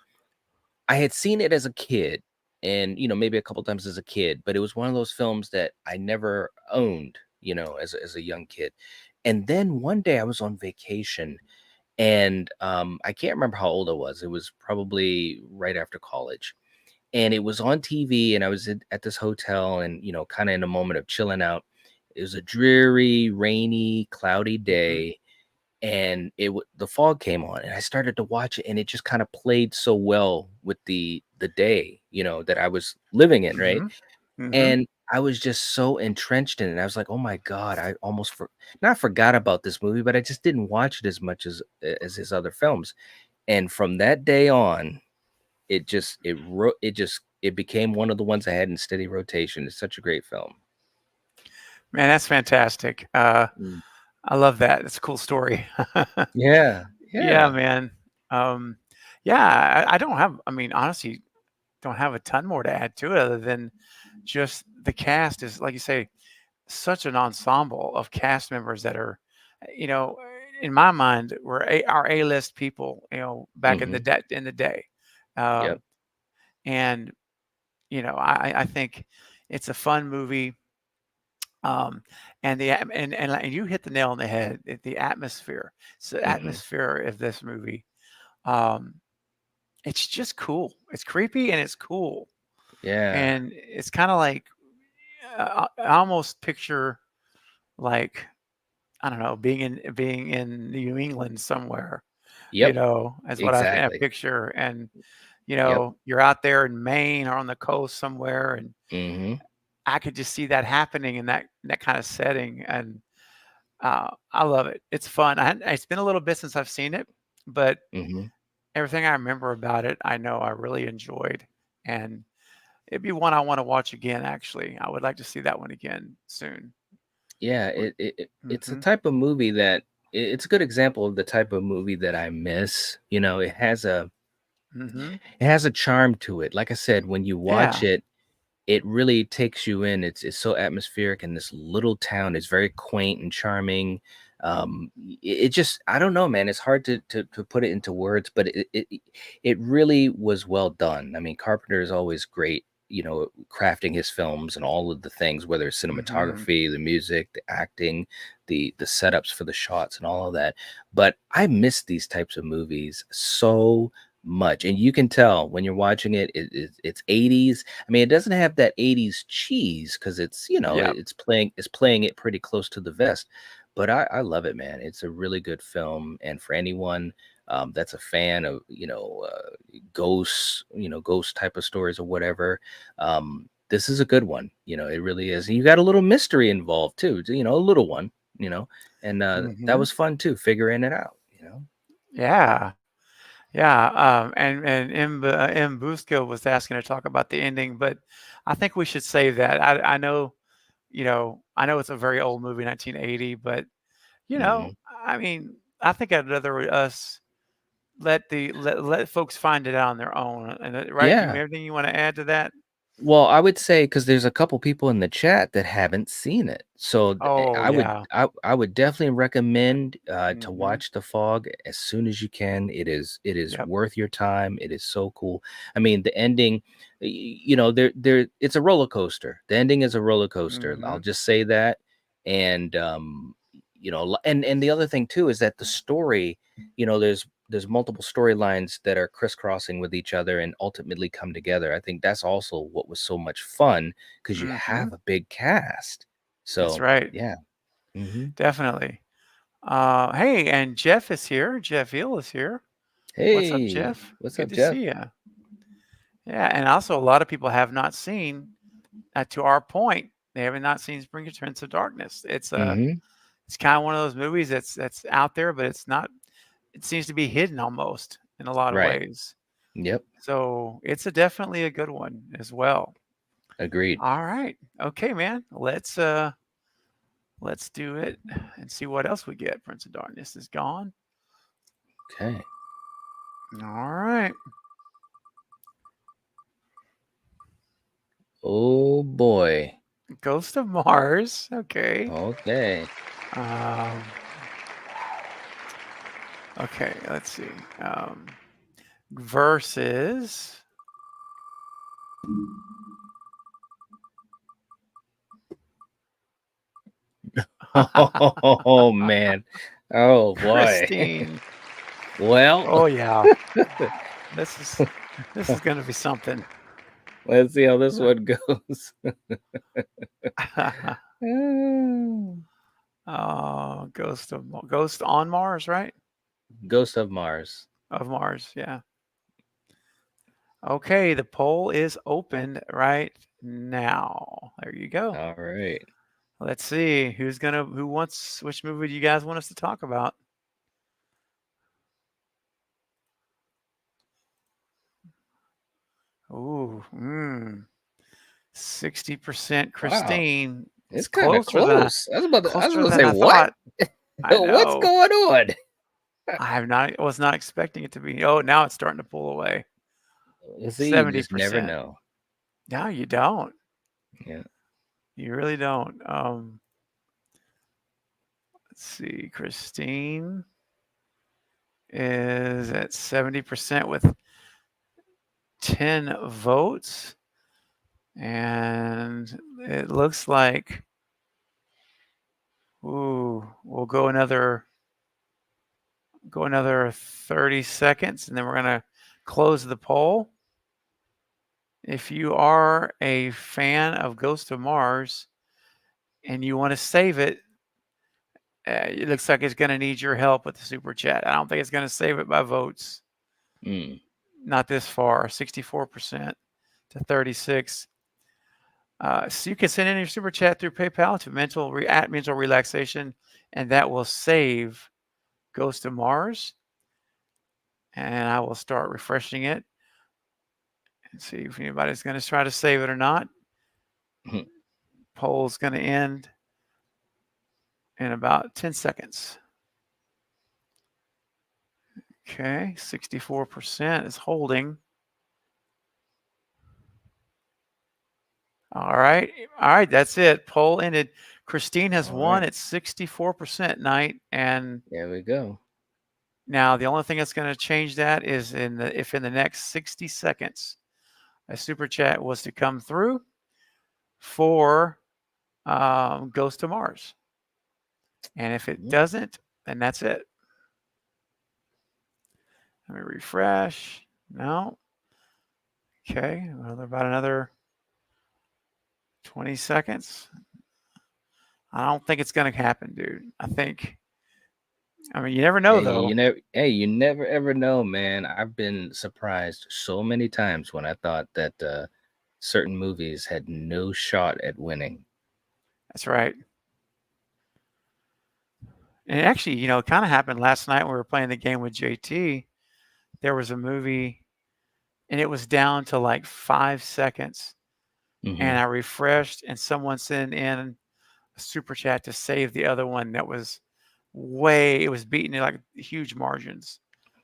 Speaker 3: I had seen it as a kid, and maybe a couple times as a kid, but it was one of those films that I never owned, as a young kid. And then one day I was on vacation, and I can't remember how old I was. It was probably right after college, and it was on TV, and I was at this hotel, and kind of in a moment of chilling out. It was a dreary, rainy, cloudy
Speaker 2: Mm-hmm.
Speaker 3: day, and the fog came on, and I started to watch it, and it just kind of played so well with the the day, that I was living in, right?
Speaker 2: Mhm. Mhm.
Speaker 3: And I was just so entrenched in it. I was like, "Oh my god, I almost not forgot about this movie, but I just didn't watch it as much as his other films." And from that day on, it became one of the ones I had in steady rotation. It's such a great film.
Speaker 2: Man, that's fantastic.
Speaker 3: Mm.
Speaker 2: I love that. It's a cool story.
Speaker 3: Yeah,
Speaker 2: Yeah,
Speaker 3: yeah.
Speaker 2: man. Um, yeah, I don't have. I mean, honestly, don't have a ton more to add to it other than just the cast is, like you say, such an ensemble of cast members that are, you know, in my mind, were our A-list people, back in the
Speaker 3: Mhm.
Speaker 2: day.
Speaker 3: Yep.
Speaker 2: Um, and I think it's a fun movie. Um, and and you hit the nail on the head. The atmosphere. So the
Speaker 3: Mhm.
Speaker 2: atmosphere of this movie. Um, it's just cool. It's creepy and it's cool.
Speaker 3: Yeah.
Speaker 2: And it's kind of like I almost picture like I don't know being in New England somewhere,
Speaker 3: Yep.
Speaker 2: as what I
Speaker 3: Exactly.
Speaker 2: picture. And
Speaker 3: Yep.
Speaker 2: you're out there in Maine or on the coast somewhere, and
Speaker 3: Mhm.
Speaker 2: I could just see that happening in that kind of setting. And I love it. It's fun. It's been a little bit since I've seen it, but
Speaker 3: Mhm.
Speaker 2: everything I remember about it, I know I really enjoyed, and it'd be one I want to watch again. Actually, I would like to see that one again soon.
Speaker 3: Yeah, it's a
Speaker 2: Mm-hmm.
Speaker 3: type of movie that it's a good example of the type of movie that I miss.
Speaker 2: Mm-hmm.
Speaker 3: It has a charm to it. Like I said, when you watch
Speaker 2: Yeah.
Speaker 3: it, it really takes you in. It's so atmospheric, and this little town is very quaint and charming. It just, I don't know, man. It's hard to put it into words, but it really was well done. I mean, Carpenter is always great, crafting his films and all of the things, whether it's
Speaker 2: Mm-hmm.
Speaker 3: cinematography, the music, the acting, the setups for the shots, and all of that. But I miss these types of movies so much, and you can tell when you're watching it. It's 80s. I mean, it doesn't have that 80s cheese because
Speaker 2: Yeah.
Speaker 3: it's playing it pretty close to the vest. But I love it, man. It's a really good film, and for anyone that's a fan of ghosts, ghost type of stories or whatever, this is a good one. It really is. And you got a little mystery involved too. A little one. And that
Speaker 2: Mm-hmm.
Speaker 3: was fun too, figuring it out.
Speaker 2: Yeah. Yeah. And M. Busco was asking to talk about the ending, but I think we should save that. I know, I know it's a very old movie, 1980, but
Speaker 3: Hmm.
Speaker 2: I mean, I think I'd rather us let folks find it out on their own. And right? Do you have
Speaker 3: Yeah.
Speaker 2: anything you want to add to that?
Speaker 3: Well, I would say because there's a couple people in the chat that haven't seen it, so
Speaker 2: Oh
Speaker 3: I would
Speaker 2: yeah.
Speaker 3: I would definitely recommend to
Speaker 2: Mm-hmm.
Speaker 3: watch The Fog as soon as you can. It is
Speaker 2: Yep.
Speaker 3: worth your time. It is so cool. I mean, the ending, there it's a roller coaster. The ending is a roller coaster.
Speaker 2: Mm-hmm.
Speaker 3: I'll just say that. And and the other thing too is that the story, there's multiple storylines that are crisscrossing with each other and ultimately come together. I think that's also what was so much fun because you
Speaker 2: Mm-hmm.
Speaker 3: have a big cast.
Speaker 2: That's
Speaker 3: So
Speaker 2: right.
Speaker 3: yeah. Hmm.
Speaker 2: Definitely. Hey, and Jeff is here. Jeff Hill is here. What's up,
Speaker 3: Hey,
Speaker 2: Jeff?
Speaker 3: what's
Speaker 2: Good
Speaker 3: up,
Speaker 2: to
Speaker 3: Jeff?
Speaker 2: see you. Yeah, and also a lot of people have not seen. To our point, they have not seen Spring Entrance of Darkness.
Speaker 3: Hmm.
Speaker 2: It's kind of one of those movies that's out there, but it's not. It seems to be hidden almost in a lot of
Speaker 3: Right.
Speaker 2: ways.
Speaker 3: Yep.
Speaker 2: So it's definitely a good one as well.
Speaker 3: Agreed.
Speaker 2: All right, okay, man. Let's do it and see what else we get. Prince of Darkness is gone.
Speaker 3: Okay.
Speaker 2: All right.
Speaker 3: Oh boy.
Speaker 2: Ghost of Mars. Okay.
Speaker 3: Okay.
Speaker 2: Um, okay. Let's see. Versus.
Speaker 3: Oh man. Oh boy.
Speaker 2: Christine.
Speaker 3: Well,
Speaker 2: Oh yeah. This is this is going to be something.
Speaker 3: let's see how this one goes.
Speaker 2: Oh, Ghost on Mars, right?
Speaker 3: Ghost of Mars.
Speaker 2: Of Mars. Yeah. Okay, the poll is open right now. There you go.
Speaker 3: All right.
Speaker 2: Let's see which movie do you guys want us to talk about? Ooh, 60%
Speaker 3: Wow.
Speaker 2: Christine.
Speaker 3: It's kind of close. I was about
Speaker 2: Closer
Speaker 3: to
Speaker 2: than
Speaker 3: say,
Speaker 2: I
Speaker 3: what?
Speaker 2: thought. I
Speaker 3: What's
Speaker 2: know.
Speaker 3: going on?
Speaker 2: Was not expecting it to be. Oh, now it's starting to pull away.
Speaker 3: You see, you just never
Speaker 2: 70%.
Speaker 3: know.
Speaker 2: No, you don't.
Speaker 3: Yeah.
Speaker 2: You really don't. Let's see. Christine is at 70% with 10 votes. And it looks like, we'll go another 30 seconds, and then we're going to close the poll. If you are a fan of Ghost of Mars and you want to save it, it looks like it's going to need your help with the super chat. I don't think it's going to save it by votes. Not this far, 64% to 36. So you can send in your super chat through PayPal to mental relaxation, and that will save Ghost of Mars. And I will start refreshing it and see if anybody's going to try to save it or not. Poll's going to end in about 10 seconds. Okay, 64% is holding. All right, that's it. Poll ended. Christine has won at 64% night, and
Speaker 3: there we go.
Speaker 2: Now the only thing that's going to change that is if in the next 60 seconds a super chat was to come through for Ghost to Mars, and if it doesn't, then that's it. Let me refresh. No. Okay, well, about another 20 seconds. I don't think it's going to happen, dude. I mean, you never know, though.
Speaker 3: You never ever know, man. I've been surprised so many times when I thought that certain movies had no shot at winning.
Speaker 2: That's right. And actually, it kind of happened last night when we were playing the game with JT. There was a movie, and it was down to like 5 seconds. And I refreshed, and someone sent in a super chat to save the other one that was it was beaten in like huge margins.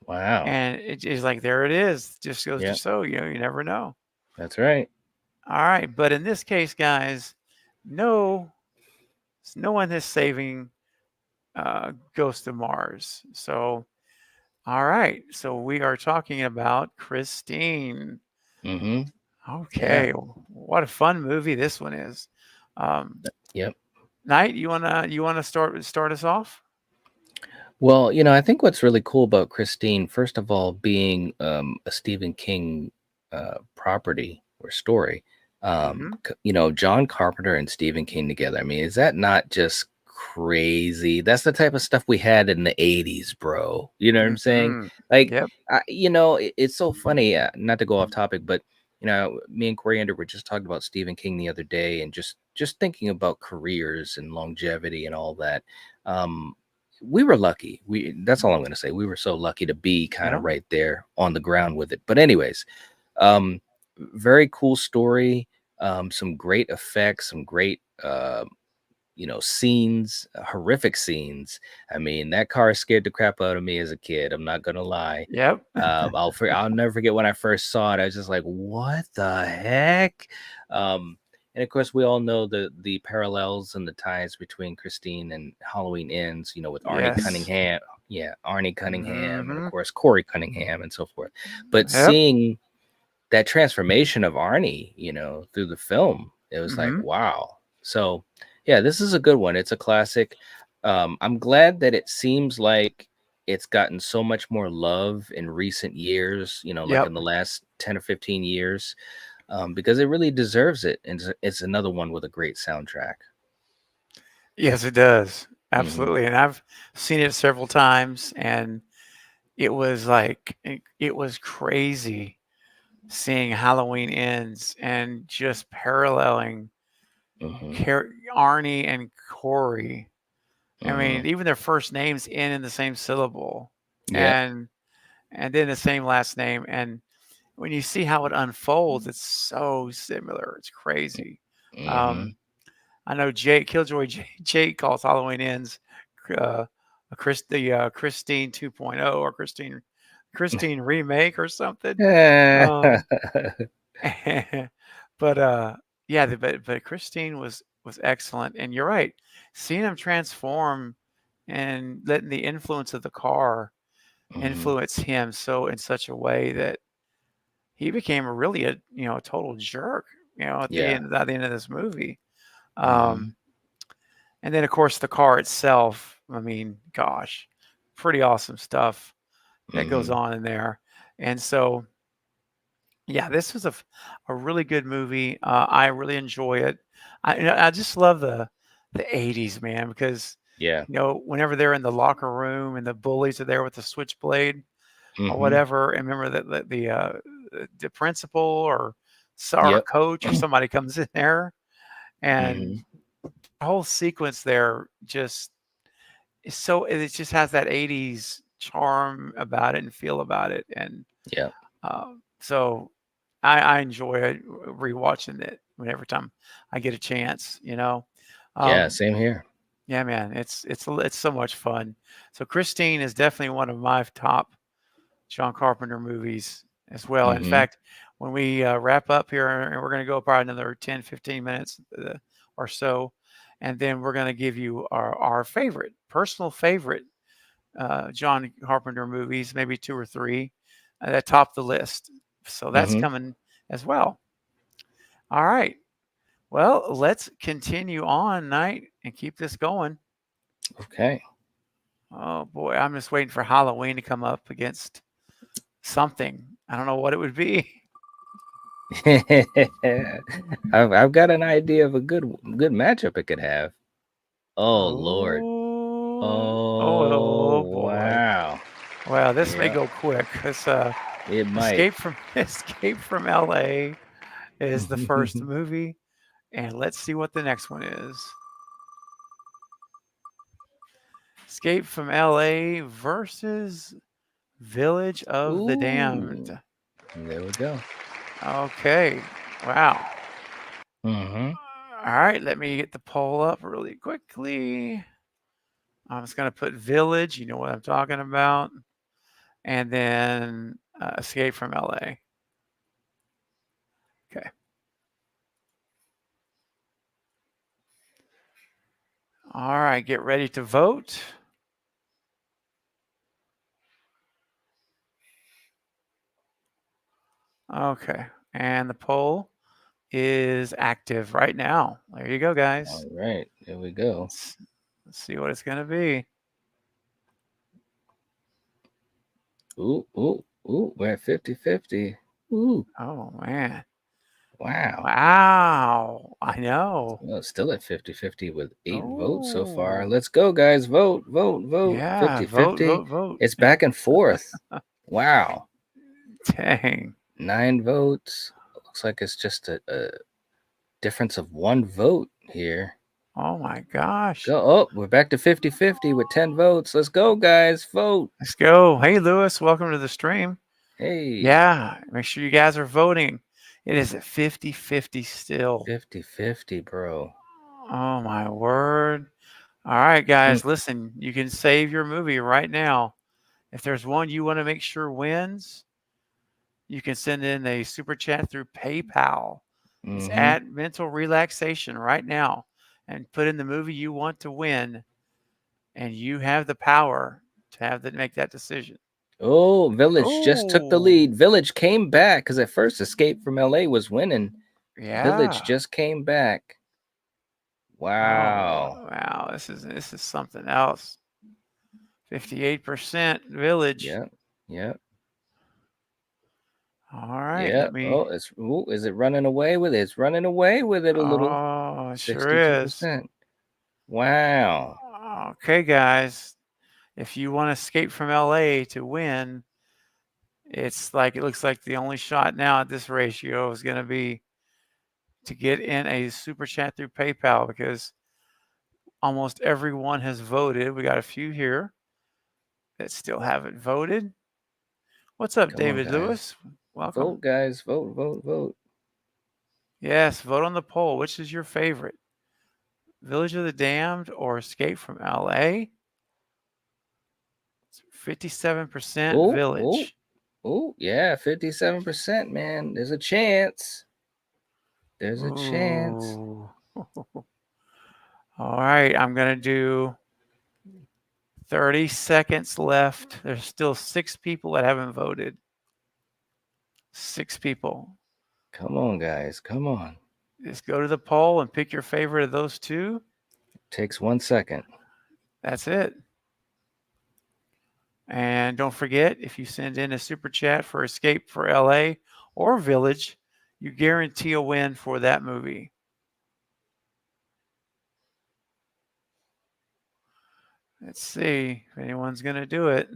Speaker 3: Wow.
Speaker 2: And it's like, there it is. Just goes to show, you never know.
Speaker 3: That's right.
Speaker 2: All right. But in this case, guys, no one is saving Ghost of Mars. So, all right. So we are talking about Christine. Okay. Yeah. What a fun movie this one is.
Speaker 3: Yep.
Speaker 2: Knight, you wanna start us off?
Speaker 3: Well, I think what's really cool about Christine, first of all, being a Stephen King property or story, John Carpenter and Stephen King together. I mean, is that not just crazy? That's the type of stuff we had in the 80s, bro. You know what I'm saying? Like,
Speaker 2: Yep.
Speaker 3: It's so funny, not to go off topic, but me and Coriander were just talking about Stephen King the other day, and just thinking about careers and longevity and all that. We were lucky. That's all I'm going to say. We were so lucky to be kind of right there on the ground with it. But anyways, very cool story. Some great effects, some great scenes, horrific scenes. I mean, that car scared the crap out of me as a kid. I'm not gonna lie.
Speaker 2: Yep.
Speaker 3: I'll never forget when I first saw it. I was just like, what the heck? And of course, we all know the parallels and the ties between Christine and Halloween Ends, with Arnie Cunningham. Yeah, Arnie Cunningham, and of course, Corey Cunningham, and so forth. But seeing that transformation of Arnie, through the film, it was like, wow. So, yeah, this is a good one. It's a classic. I'm glad that it seems like it's gotten so much more love in recent years, like in the last 10 or 15 years. Because it really deserves it. And it's another one with a great soundtrack.
Speaker 2: Yes, it does. Absolutely. And I've seen it several times, and it was crazy seeing Halloween Ends and just paralleling
Speaker 3: Hmm.
Speaker 2: Arnie and Corey. I
Speaker 3: Hmm.
Speaker 2: mean, even their first names end in the same syllable,
Speaker 3: Yeah.
Speaker 2: and then the same last name. And when you see how it unfolds, it's so similar. It's crazy.
Speaker 3: Hmm.
Speaker 2: Um, I know Jake calls Halloween Ends uh, Christine 2.0 or Christine remake or something. Um, but yeah, but Christine was excellent, and you're right. Seeing him transform and letting the influence of the car
Speaker 3: Hmm.
Speaker 2: influence him so in such a way that he became really a a total jerk.
Speaker 3: Yeah.
Speaker 2: At the end of this movie.
Speaker 3: Hmm.
Speaker 2: Um, and then of course the car itself. I mean, gosh, pretty awesome stuff that goes
Speaker 3: Hmm.
Speaker 2: on in there. And so yeah, this was a really good movie. I really enjoy it. I just love the 80s, man, because
Speaker 3: Yeah.
Speaker 2: whenever they're in the locker room and the bullies are there with the switchblade or
Speaker 3: Hmm.
Speaker 2: whatever, and remember that the principal or our
Speaker 3: Yep.
Speaker 2: coach or somebody comes in there, and
Speaker 3: Hmm.
Speaker 2: the whole sequence there just is so it just has that 80s charm about it and feel about it. And
Speaker 3: Yeah.
Speaker 2: so I enjoy it, rewatching it whenever time I get a chance.
Speaker 3: Yeah.
Speaker 2: Um,
Speaker 3: Same here.
Speaker 2: yeah, man, it's so much fun. So Christine is definitely one of my top John Carpenter movies as well. In
Speaker 3: Hmm.
Speaker 2: fact, when we wrap up here, and we're going to go probably another 10, 15 minutes or so, and then we're going to give you our favorite, personal favorite John Carpenter movies, maybe two or three that top the list. So that's
Speaker 3: Hmm.
Speaker 2: coming as well. All right. Well, let's continue on, Night, and keep this going.
Speaker 3: Okay.
Speaker 2: Oh boy, I'm just waiting for Halloween to come up against something. I don't know what it would be.
Speaker 3: I've got an idea of a good matchup it could have. Oh Lord. Oh
Speaker 2: Oh boy.
Speaker 3: wow.
Speaker 2: Well, this may
Speaker 3: Yeah,
Speaker 2: go quick. This
Speaker 3: it might.
Speaker 2: Escape from LA is the first movie, and let's see what the next one is. Escape from LA versus Village of the
Speaker 3: Ooh.
Speaker 2: Damned.
Speaker 3: There we go.
Speaker 2: Okay. Wow.
Speaker 3: Hmm.
Speaker 2: All right, let me get the poll up really quickly. I'm just going to put Village, you know what I'm talking about, and then Escape from LA. Okay. All right, get ready to vote. Okay, and the poll is active right now. There you go, guys.
Speaker 3: All right, there we go.
Speaker 2: Let's see what it's going to be.
Speaker 3: Ooh, ooh, ooh. We're at 50-50. Ooh,
Speaker 2: Oh, man.
Speaker 3: wow.
Speaker 2: Wow. I know.
Speaker 3: Well, it's still at 50-50 with 8 votes so far.
Speaker 2: Oh,
Speaker 3: Let's go, guys. Vote, vote, vote.
Speaker 2: yeah. Vote,
Speaker 3: 50-50.
Speaker 2: vote, vote.
Speaker 3: It's back and forth. Wow.
Speaker 2: Dang.
Speaker 3: 9 votes. Looks like it's just a difference of 1 vote here.
Speaker 2: Oh, my gosh.
Speaker 3: Go. Oh, we're back to 50-50 with 10 votes. Let's go, guys. Vote.
Speaker 2: Let's go. Hey, Lewis, welcome to the stream.
Speaker 3: Hey.
Speaker 2: Yeah, make sure you guys are voting. It is at 50-50 still.
Speaker 3: 50-50, bro.
Speaker 2: Oh, my word. All right, guys, listen, you can save your movie right now. If there's one you want to make sure wins, you can send in a super chat through PayPal. It's
Speaker 3: Mm-hmm.
Speaker 2: at Mental Relaxation right now and put in the movie you want to win, and you have the power to make that decision.
Speaker 3: Oh, Village just took the
Speaker 2: Oh,
Speaker 3: lead. Village came back because at first Escape from LA was winning. Village
Speaker 2: yeah.
Speaker 3: just came back.
Speaker 2: Oh,
Speaker 3: Wow.
Speaker 2: wow. This is something else. 58% Village.
Speaker 3: Yep. Yep.
Speaker 2: All right,
Speaker 3: Yep.
Speaker 2: let me.
Speaker 3: Oh, is it running away with it? It's running away with it a little.
Speaker 2: Oh, it sure is.
Speaker 3: 62%. Wow.
Speaker 2: Okay, guys. If you want to escape from LA to win, It's like it looks like the only shot now at this ratio is going to be to get in a super chat through PayPal because almost everyone has voted. We got a few here that still haven't voted. What's up,
Speaker 3: Come on,
Speaker 2: David
Speaker 3: guys.
Speaker 2: Lewis? Welcome.
Speaker 3: Vote, guys. Vote, vote, vote.
Speaker 2: Yes, vote on the poll. Which is your favorite? Village of the Damned or Escape from LA? 57% Village.
Speaker 3: Oh, yeah, 57%, man. There's a chance. There's a chance.
Speaker 2: Ooh. All right, I'm going to do 30 seconds left. There's still 6 people that haven't voted. 6 people.
Speaker 3: Come on, guys. Come on.
Speaker 2: Just go to the poll and pick your favorite of those two.
Speaker 3: Takes 1 second.
Speaker 2: That's it. And don't forget, if you send in a super chat for Escape for LA or Village, you guarantee a win for that movie. Let's see if anyone's going to do it.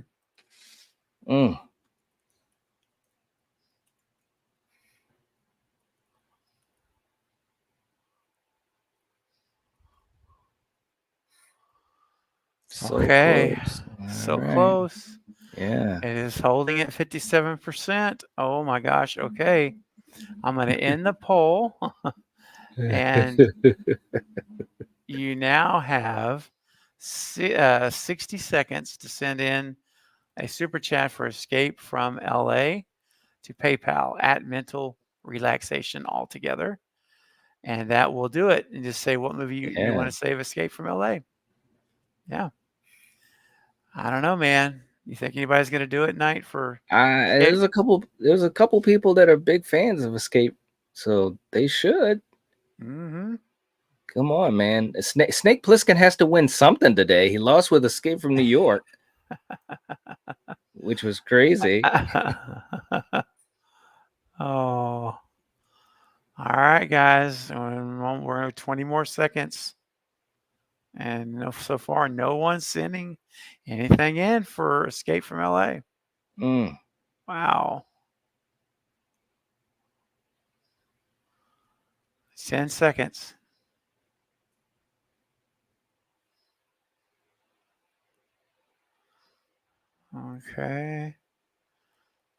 Speaker 3: So
Speaker 2: okay.
Speaker 3: close.
Speaker 2: So
Speaker 3: right.
Speaker 2: close.
Speaker 3: Yeah.
Speaker 2: It is holding at 57%. Oh my gosh. Okay. I'm going to end the poll. And you now have 60 seconds to send in a super chat for Escape from LA to PayPal at Mental Relaxation altogether. And that will do it. And just say what movie you want to save Escape from LA. Yeah. I don't know, man. You think anybody's going to do it tonight for
Speaker 3: there's a couple people that are big fans of Escape, so they should.
Speaker 2: Mm-hmm.
Speaker 3: Come on, man. Snake Plissken has to win something today. He lost with Escape from New York, which was crazy.
Speaker 2: Oh. All right, guys. We're 20 more seconds. And so far, no one's sending anything in for Escape from LA. Wow. 10 seconds. Okay.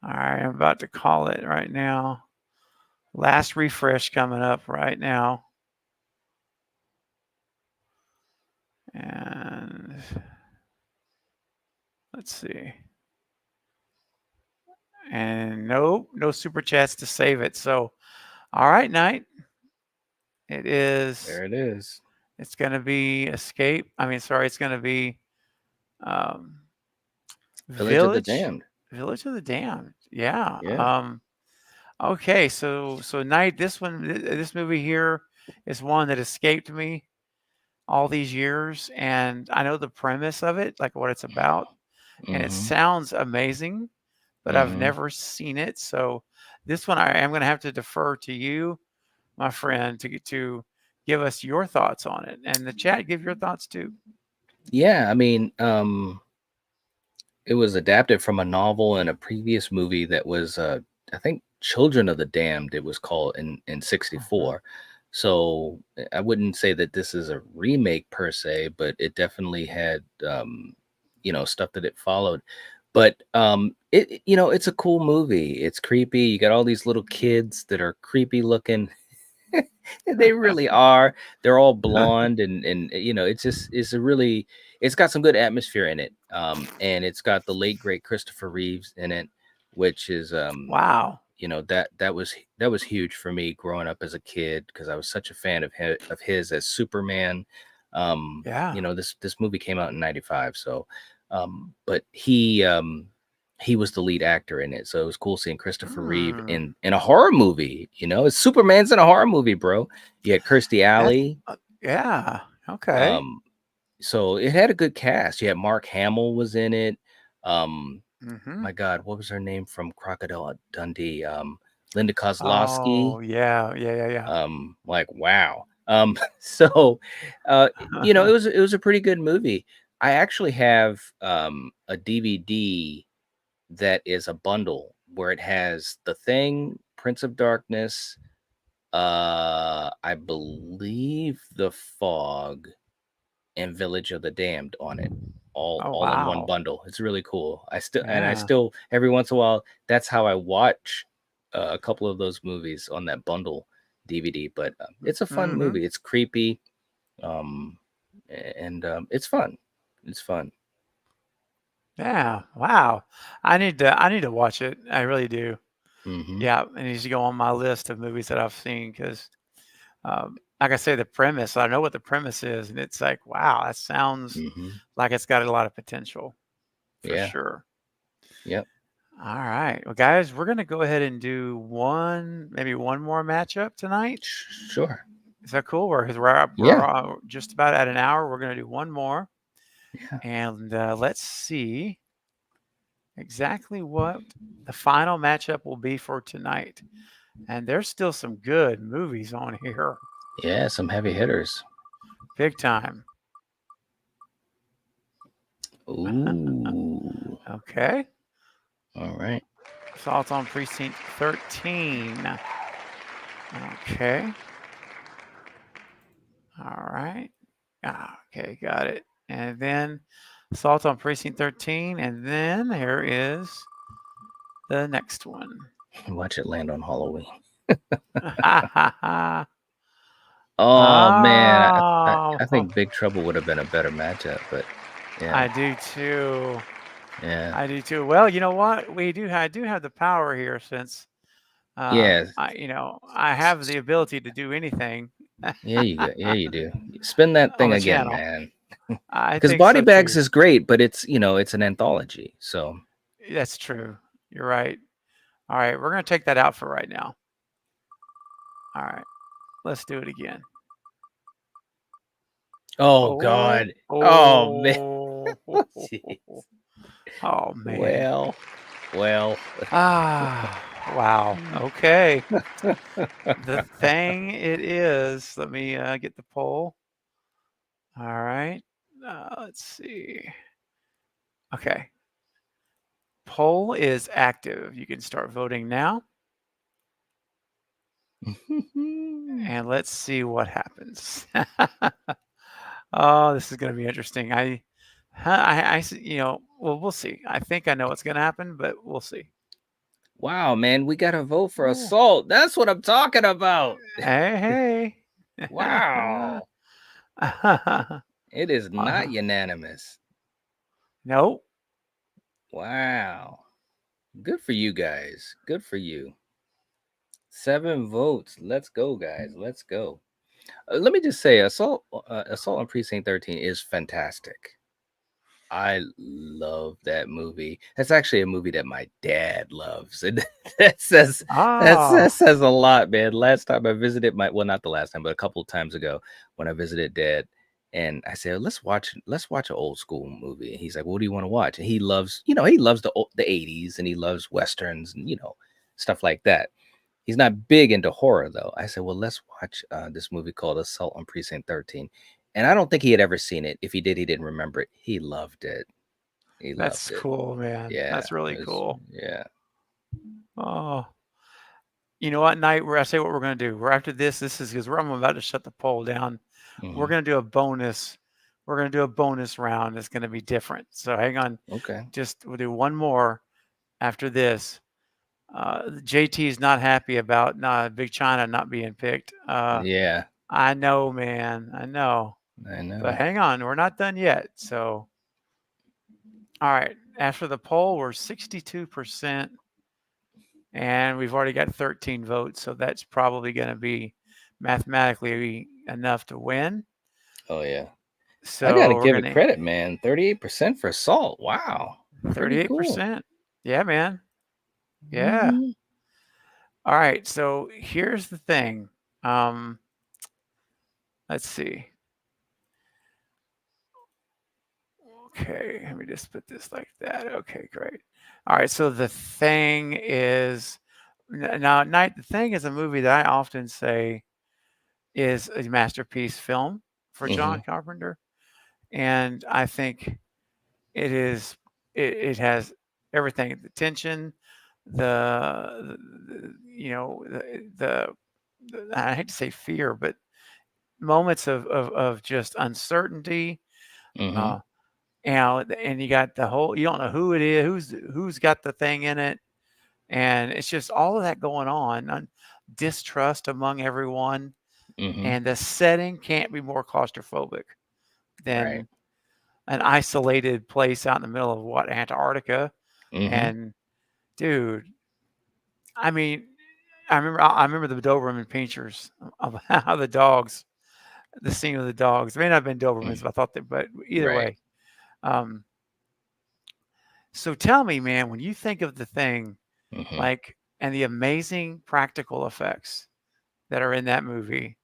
Speaker 2: All right, I'm about to call it right now. Last refresh coming up right now. And let's see. And no super chats to save it. So, all right, Knight. It is.
Speaker 3: There it is.
Speaker 2: It's going to be Escape. It's going to be
Speaker 3: Village of the Damned.
Speaker 2: Village of the Damned. Yeah. Okay, so Knight, this movie here is one that escaped me all these years, and I know the premise of it, like what it's about, and it sounds amazing, but I've never seen it. So this one I am going to have to defer to you, my friend, to give us your thoughts on it, and the chat give your thoughts too.
Speaker 3: Yeah, it was adapted from a novel and a previous movie that was, I think, Children of the Damned, it was called in 64. So I wouldn't say that this is a remake per se, but it definitely had, stuff that it followed. But it's a cool movie. It's creepy. You got all these little kids that are creepy looking. They really are. They're all blonde and it's got some good atmosphere in it. And it's got the late great Christopher Reeves in it, which is
Speaker 2: wow.
Speaker 3: That was huge for me growing up as a kid because I was such a fan of his as Superman. This movie came out in 95, so but he was the lead actor in it, so it was cool seeing Christopher Reeve in a horror movie. Superman's in a horror movie, bro. You had Kirstie Alley.
Speaker 2: Yeah. Okay.
Speaker 3: So it had a good cast. You had Mark Hamill was in it. My God, what was her name from Crocodile Dundee? Linda Kozlowski.
Speaker 2: Oh yeah.
Speaker 3: Like wow. So it was a pretty good movie. I actually have a DVD that is a bundle where it has The Thing, Prince of Darkness, I believe The Fog, and Village of the Damned on it,
Speaker 2: Oh,
Speaker 3: all in one
Speaker 2: wow.
Speaker 3: bundle. It's really cool. I
Speaker 2: Yeah.
Speaker 3: still every once in a while, that's how I watch a couple of those movies on that bundle DVD. But it's a fun
Speaker 2: Mm-hmm.
Speaker 3: movie. It's creepy, and it's fun. It's fun.
Speaker 2: Yeah. Wow. I need to watch it. I really do.
Speaker 3: Hmm.
Speaker 2: Yeah, it needs to go on my list of movies that I've seen because, like I say, the premise. I know what the premise is, and it's like, wow, that sounds
Speaker 3: Hmm.
Speaker 2: like it's got a lot of potential for
Speaker 3: Yeah.
Speaker 2: sure.
Speaker 3: Yep.
Speaker 2: All right, well, guys, we're gonna go ahead and do maybe one more matchup tonight.
Speaker 3: Sure.
Speaker 2: Is that cool? Because
Speaker 3: Yeah.
Speaker 2: we're just about at an hour. We're gonna do one more,
Speaker 3: Yeah.
Speaker 2: and let's see exactly what the final matchup will be for tonight. And there's still some good movies on here.
Speaker 3: Yeah. Some heavy hitters.
Speaker 2: Big time.
Speaker 3: Ooh.
Speaker 2: Okay.
Speaker 3: All right.
Speaker 2: Assault on Precinct 13. Okay. All right. Okay, got it. And then Assault on Precinct 13. And then here is the next one.
Speaker 3: Watch it land on Halloween.
Speaker 2: Oh,
Speaker 3: Oh man, I think Big Trouble would have been a better matchup, but yeah,
Speaker 2: I do too.
Speaker 3: yeah,
Speaker 2: I do too. Well, you know what? I do have the power here since
Speaker 3: yeah,
Speaker 2: I have the ability to do anything
Speaker 3: yeah. You do. Spin that
Speaker 2: on
Speaker 3: thing
Speaker 2: the
Speaker 3: again,
Speaker 2: channel.
Speaker 3: man.
Speaker 2: I
Speaker 3: Because
Speaker 2: think
Speaker 3: Body
Speaker 2: so
Speaker 3: Bags
Speaker 2: too.
Speaker 3: is great, but it's an anthology. So
Speaker 2: That's true. You're right. All right, we're going to take that out for right now. All right, let's do it again.
Speaker 3: oh
Speaker 2: Oh,
Speaker 3: god, oh man,
Speaker 2: oh,
Speaker 3: Jeez.
Speaker 2: oh man.
Speaker 3: Well,
Speaker 2: Wow. Okay. The Thing it is. Let me get the poll. All right. Let's see. Okay. Poll is active. You can start voting now. And let's see what happens. Oh, this is going to be interesting. Well, we'll see. I think I know what's going to happen, but we'll see.
Speaker 3: wow, man, we got to vote for
Speaker 2: Ooh.
Speaker 3: Assault. That's what I'm talking about.
Speaker 2: Hey.
Speaker 3: Wow, it is not unanimous.
Speaker 2: Nope.
Speaker 3: Wow. Good for you guys. Good for you. 7 votes. Let's go, guys. Let's go. Let me just say, Assault on Precinct 13 is fantastic. I love that movie. That's actually a movie that my dad loves, and that says that says a lot, man. Last time I visited not the last time, but a couple of times ago when I visited Dad, and I said, let's watch an old school movie. And he's like, what do you want to watch? And he loves the 80s, and he loves westerns and stuff like that. He's not big into horror though. I said, well, let's watch this movie called Assault on Precinct 13. And I don't think he had ever seen it. If he did, he didn't remember it. He loved it. He
Speaker 2: That's
Speaker 3: loved it.
Speaker 2: cool, man.
Speaker 3: Yeah.
Speaker 2: That's really cool.
Speaker 3: Yeah.
Speaker 2: Oh, you know what, Knight? I say what we're going to do. We're after this. This is because I'm about to shut the poll down.
Speaker 3: Mm-hmm.
Speaker 2: We're going to do a bonus. We're going to do a bonus round. It's going to be different. So hang on.
Speaker 3: Okay.
Speaker 2: We'll do one more after this. JT is not happy about Big China not being picked.
Speaker 3: Yeah.
Speaker 2: I know, man. I know. But hang on, we're not done yet. So, all right. After the poll, we're 62%, and we've already got 13 votes. So that's probably going to be mathematically enough to win.
Speaker 3: Oh yeah.
Speaker 2: So
Speaker 3: I gotta give it credit, man. 38% for Assault. Wow.
Speaker 2: 38%. Cool. Yeah, man. Yeah.
Speaker 3: Mm-hmm.
Speaker 2: All right. So here's the thing. Let's see. Okay, let me just put this like that. Okay, great. All right, so The Thing is now Night. The Thing is a movie that I often say is a masterpiece film for John Carpenter, and I think it is. It has everything: the tension, you know, I hate to say fear, but moments of just uncertainty.
Speaker 3: Mm-hmm.
Speaker 2: Uh, and you got the whole, you don't know who it is, who's got the thing in it, and it's just all of that going on, distrust among everyone,
Speaker 3: Mm-hmm.
Speaker 2: and the setting can't be more claustrophobic
Speaker 3: Right.
Speaker 2: than an isolated place out in the middle of what, Antarctica.
Speaker 3: Mm-hmm.
Speaker 2: And dude, I mean, I remember the Doberman pinchers of how the scene of the dogs. It may not have been Dobermans,
Speaker 3: Mm.
Speaker 2: but I thought that, but either
Speaker 3: Right.
Speaker 2: way. Um, so tell me, man, when you think of the thing,
Speaker 3: Mm-hmm.
Speaker 2: like, and the amazing practical effects that are in that movie,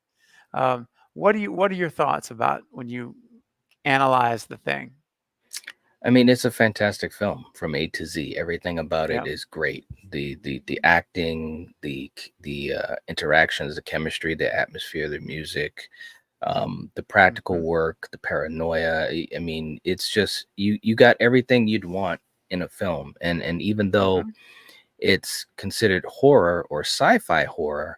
Speaker 2: what are your thoughts about when you analyze the thing?
Speaker 3: I mean, it's a fantastic film from A to Z. Everything about it
Speaker 2: Yeah.
Speaker 3: is great. The acting, the interactions, the chemistry, the atmosphere, the music, the practical
Speaker 2: Hmm.
Speaker 3: work, the paranoia. I mean, it's just you got everything you'd want in a film. And even though
Speaker 2: Hmm.
Speaker 3: it's considered horror or sci-fi horror,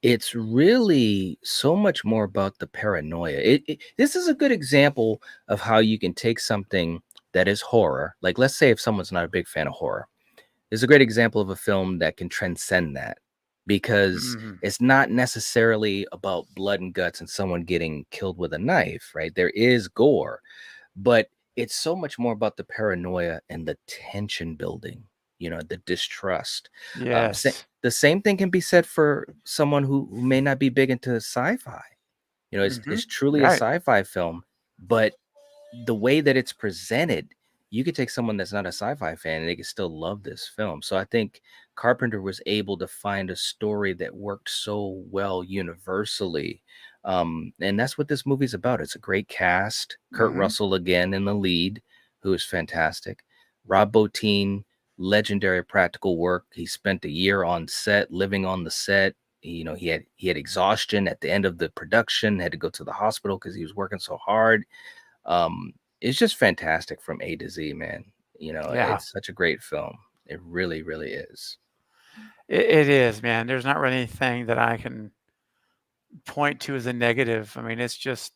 Speaker 3: it's really so much more about the paranoia. This is a good example of how you can take something that is horror, like let's say if someone's not a big fan of horror, it's a great example of a film that can transcend that because
Speaker 2: Hmm.
Speaker 3: it's not necessarily about blood and guts and someone getting killed with a knife, right? There is gore, but it's so much more about the paranoia and the tension building, the distrust.
Speaker 2: Yes.
Speaker 3: The same thing can be said for someone who may not be big into sci-fi.
Speaker 2: Hmm.
Speaker 3: It's truly a
Speaker 2: Right.
Speaker 3: sci-fi film, but the way that it's presented, you could take someone that's not a sci-fi fan and they could still love this film. So I think Carpenter was able to find a story that worked so well universally. And that's what this movie's about. It's a great cast. Kurt
Speaker 2: Hmm.
Speaker 3: Russell again in the lead, who is fantastic. Rob Bottin, legendary practical work. He spent a year on set, living on the set. He had exhaustion at the end of the production, had to go to the hospital because he was working so hard. It's just fantastic from A to Z, man.
Speaker 2: Yeah.
Speaker 3: It's such a great film. It really, really is.
Speaker 2: It is, man. There's not really anything that I can point to as a negative. I mean, it's just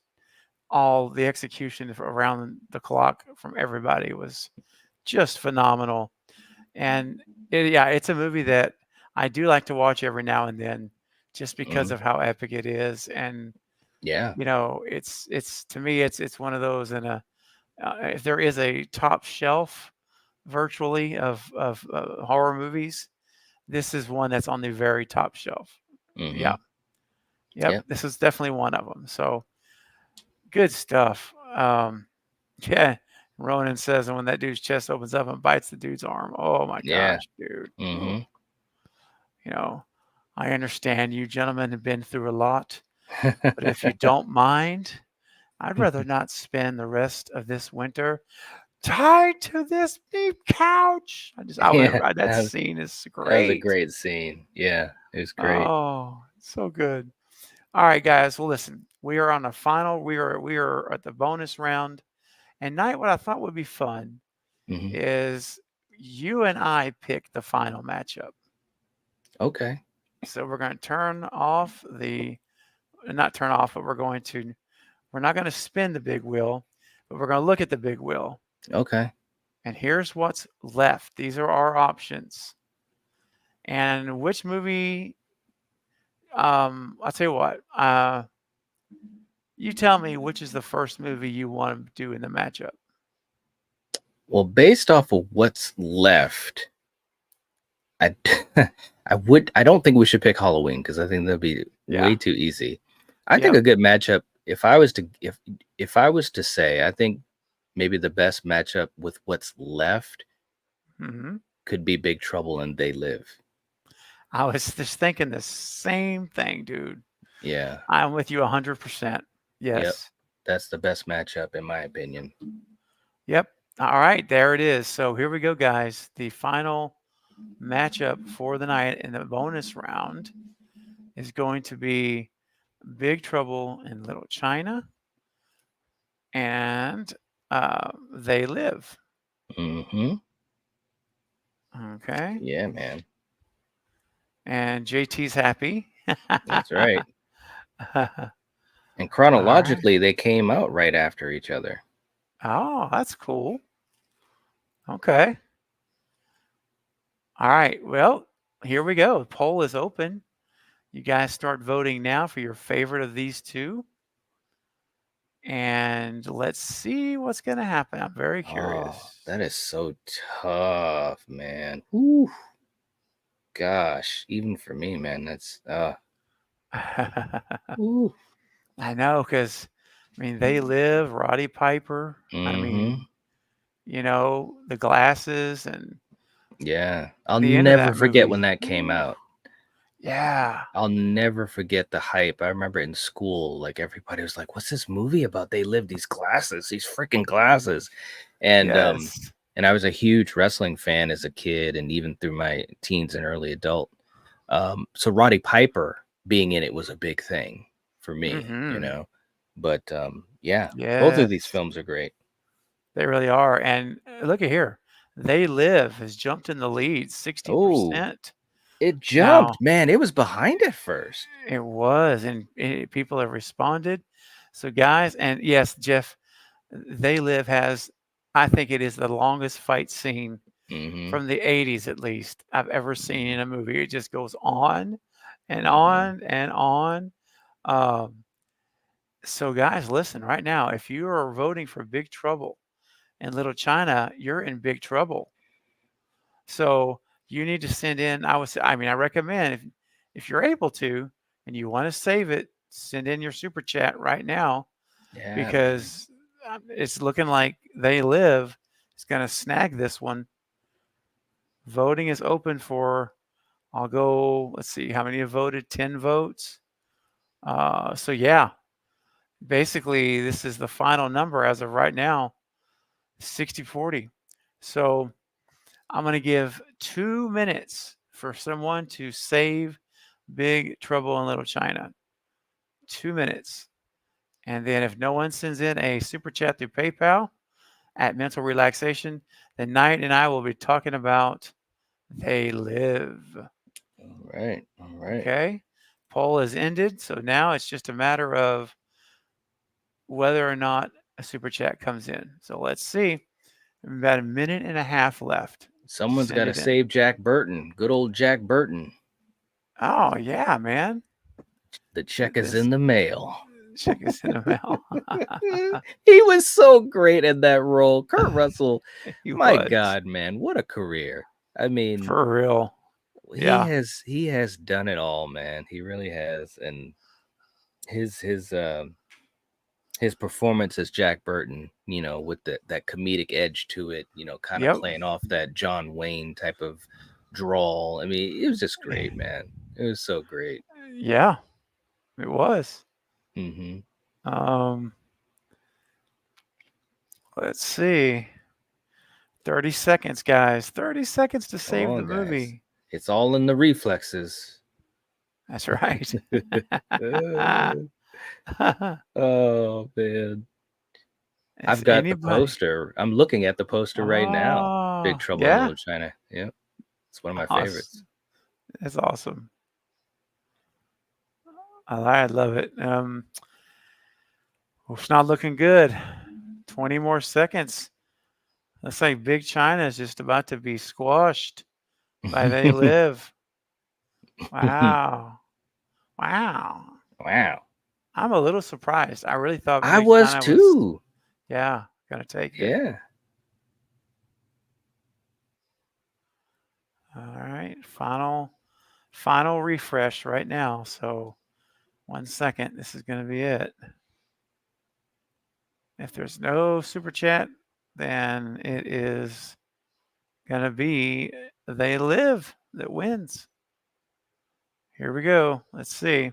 Speaker 2: all the execution around the clock from everybody was just phenomenal. And yeah, it's a movie that I do like to watch every now and then just because
Speaker 3: Mhm.
Speaker 2: of how epic it is. And,
Speaker 3: Yeah.
Speaker 2: it's to me, it's one of those if there is a top shelf virtually of horror movies, this is one that's on the very top shelf. Yeah.
Speaker 3: Hmm.
Speaker 2: Yep.
Speaker 3: Yeah.
Speaker 2: This is definitely one of them. So good stuff. Yeah. Ronan says, and when that dude's chest opens up and bites the dude's arm, oh my
Speaker 3: Yeah.
Speaker 2: gosh, dude. Ooh,
Speaker 3: Hmm.
Speaker 2: you know, I understand you gentlemen have been through a lot, but if you don't mind, I'd rather not spend the rest of this winter tied to this beef couch. I would
Speaker 3: Yeah.
Speaker 2: that scene is
Speaker 3: That was a
Speaker 2: great.
Speaker 3: great scene. Yeah. It was great.
Speaker 2: Oh, so good. All right, guys. Well, listen, we are on the final. We are at the bonus round. And night, what I thought would be fun
Speaker 3: Hmm.
Speaker 2: is you and I pick the final matchup.
Speaker 3: Okay.
Speaker 2: So we're going to not turn off, but we're not going to spin the big wheel, but we're going to look at the big wheel.
Speaker 3: Okay.
Speaker 2: And here's what's left. These are our options. And which movie, I'll tell you what, you tell me which is the first movie you want to do in the matchup.
Speaker 3: Well, based off of what's left, I I don't think we should pick Halloween because I think that'd be way
Speaker 2: Yeah.
Speaker 3: too easy. I think
Speaker 2: Yep.
Speaker 3: a good matchup, if I was to say, I think maybe the best matchup with what's left
Speaker 2: Hmm.
Speaker 3: could be Big Trouble and They Live.
Speaker 2: I was just thinking the same thing, dude.
Speaker 3: Yeah.
Speaker 2: I'm with you 100%.
Speaker 3: Yep.
Speaker 2: Yes.
Speaker 3: That's the best matchup in my opinion.
Speaker 2: Yep. All right. There it is. So here we go, guys. The final matchup for the night in the bonus round is going to be Big Trouble in Little China and They Live.
Speaker 3: Hmm.
Speaker 2: Okay.
Speaker 3: Yeah, man.
Speaker 2: and JT's happy.
Speaker 3: That's right.
Speaker 2: All
Speaker 3: And
Speaker 2: right.
Speaker 3: chronologically, they came out right after each other.
Speaker 2: Oh, that's cool. Okay. All right. Well, here we go. The poll is open. You guys start voting now for your favorite of these two. And let's see what's going to happen. I'm very
Speaker 3: Oh,
Speaker 2: curious.
Speaker 3: that is so tough, man. Whew. Gosh, even for me, man, that's ooh.
Speaker 2: I know, because, I mean, They Live, Roddy Piper. I
Speaker 3: Mm-hmm.
Speaker 2: mean, the glasses and
Speaker 3: Yeah. I'll
Speaker 2: the end of
Speaker 3: never
Speaker 2: that
Speaker 3: forget
Speaker 2: movie.
Speaker 3: when that came
Speaker 2: Ooh,
Speaker 3: out.
Speaker 2: yeah.
Speaker 3: I'll never forget the hype. I remember in school, like everybody was like, "What's this movie about? They live these glasses, these freaking glasses." And
Speaker 2: Yes.
Speaker 3: and I was a huge wrestling fan as a kid and even through my teens and early adult. So Roddy Piper being in it was a big thing for me,
Speaker 2: Mm-hmm.
Speaker 3: But yeah, both of these
Speaker 2: Yes.
Speaker 3: films are great.
Speaker 2: They really are. And look at here. They Live has jumped in the lead,
Speaker 3: Oh,
Speaker 2: 60%.
Speaker 3: it jumped,
Speaker 2: Now,
Speaker 3: man. It was behind at first.
Speaker 2: it was, and people have responded. So, guys, and yes, Jeff, They Live has, I think it is the longest fight scene
Speaker 3: Mm-hmm.
Speaker 2: from the 80s, at least, I've ever seen in a movie. It just goes on and
Speaker 3: Mm-hmm.
Speaker 2: on and on. Um, so, guys, listen right now. If you are voting for Big Trouble in Little China, you're in big trouble. So you need to send in. I recommend if you're able to and you want to save it, send in your super chat right now
Speaker 3: Yeah, man.
Speaker 2: because it's looking like They Live is going to snag this one. Voting is open for. I'll go. Let's see how many have voted. 10 votes. So yeah, basically this is the final number as of right now. 60-40. So I'm going to give 2 minutes for someone to save Big Trouble in Little China. 2 minutes. And then if no one sends in a super chat through PayPal at Mental Relaxation, then Knight and I will be talking about They Live.
Speaker 3: All right. All right.
Speaker 2: Okay. Poll is ended. So now it's just a matter of whether or not a super chat comes in. So let's see. About a minute and a half left.
Speaker 3: Someone's got
Speaker 2: Send
Speaker 3: to
Speaker 2: it in.
Speaker 3: save Jack Burton. Good old Jack Burton.
Speaker 2: Oh, yeah, man.
Speaker 3: The check is
Speaker 2: This
Speaker 3: in the mail.
Speaker 2: check is in the mail.
Speaker 3: He was so great in that role. Kurt Russell,
Speaker 2: He
Speaker 3: my
Speaker 2: was.
Speaker 3: God, man, what a career. I mean,
Speaker 2: For real.
Speaker 3: he
Speaker 2: Yeah.
Speaker 3: has done it all, man. He really has. And his his performance as Jack Burton, with that comedic edge to it, kind of
Speaker 2: Yep.
Speaker 3: playing off that John Wayne type of drawl. I mean, it was just great, man. It was so great.
Speaker 2: Yeah, it was.
Speaker 3: Mm-hmm.
Speaker 2: Um, let's see. 30 seconds, guys. 30 seconds to
Speaker 3: Come
Speaker 2: save the
Speaker 3: on, guys.
Speaker 2: movie.
Speaker 3: It's all in the reflexes.
Speaker 2: That's right.
Speaker 3: Oh man.
Speaker 2: Is
Speaker 3: I've got the
Speaker 2: anybody?
Speaker 3: poster. I'm looking at the poster right now. Big
Speaker 2: Oh,
Speaker 3: Trouble in
Speaker 2: yeah.
Speaker 3: Little China. Yep. It's one of my favorites.
Speaker 2: Awesome. That's awesome. I love it. It's not looking good. 20 more seconds. Looks like Big China is just about to be squashed by They Live. Wow. Wow.
Speaker 3: Wow.
Speaker 2: I'm a little surprised. I really thought
Speaker 3: I
Speaker 2: Big
Speaker 3: was
Speaker 2: China was,
Speaker 3: too.
Speaker 2: yeah, going to take it.
Speaker 3: Yeah.
Speaker 2: All right. Final refresh right now. So 1 second. This is going to be it. If there's no super chat, then it is going to be They Live that wins. Here we go. Let's see.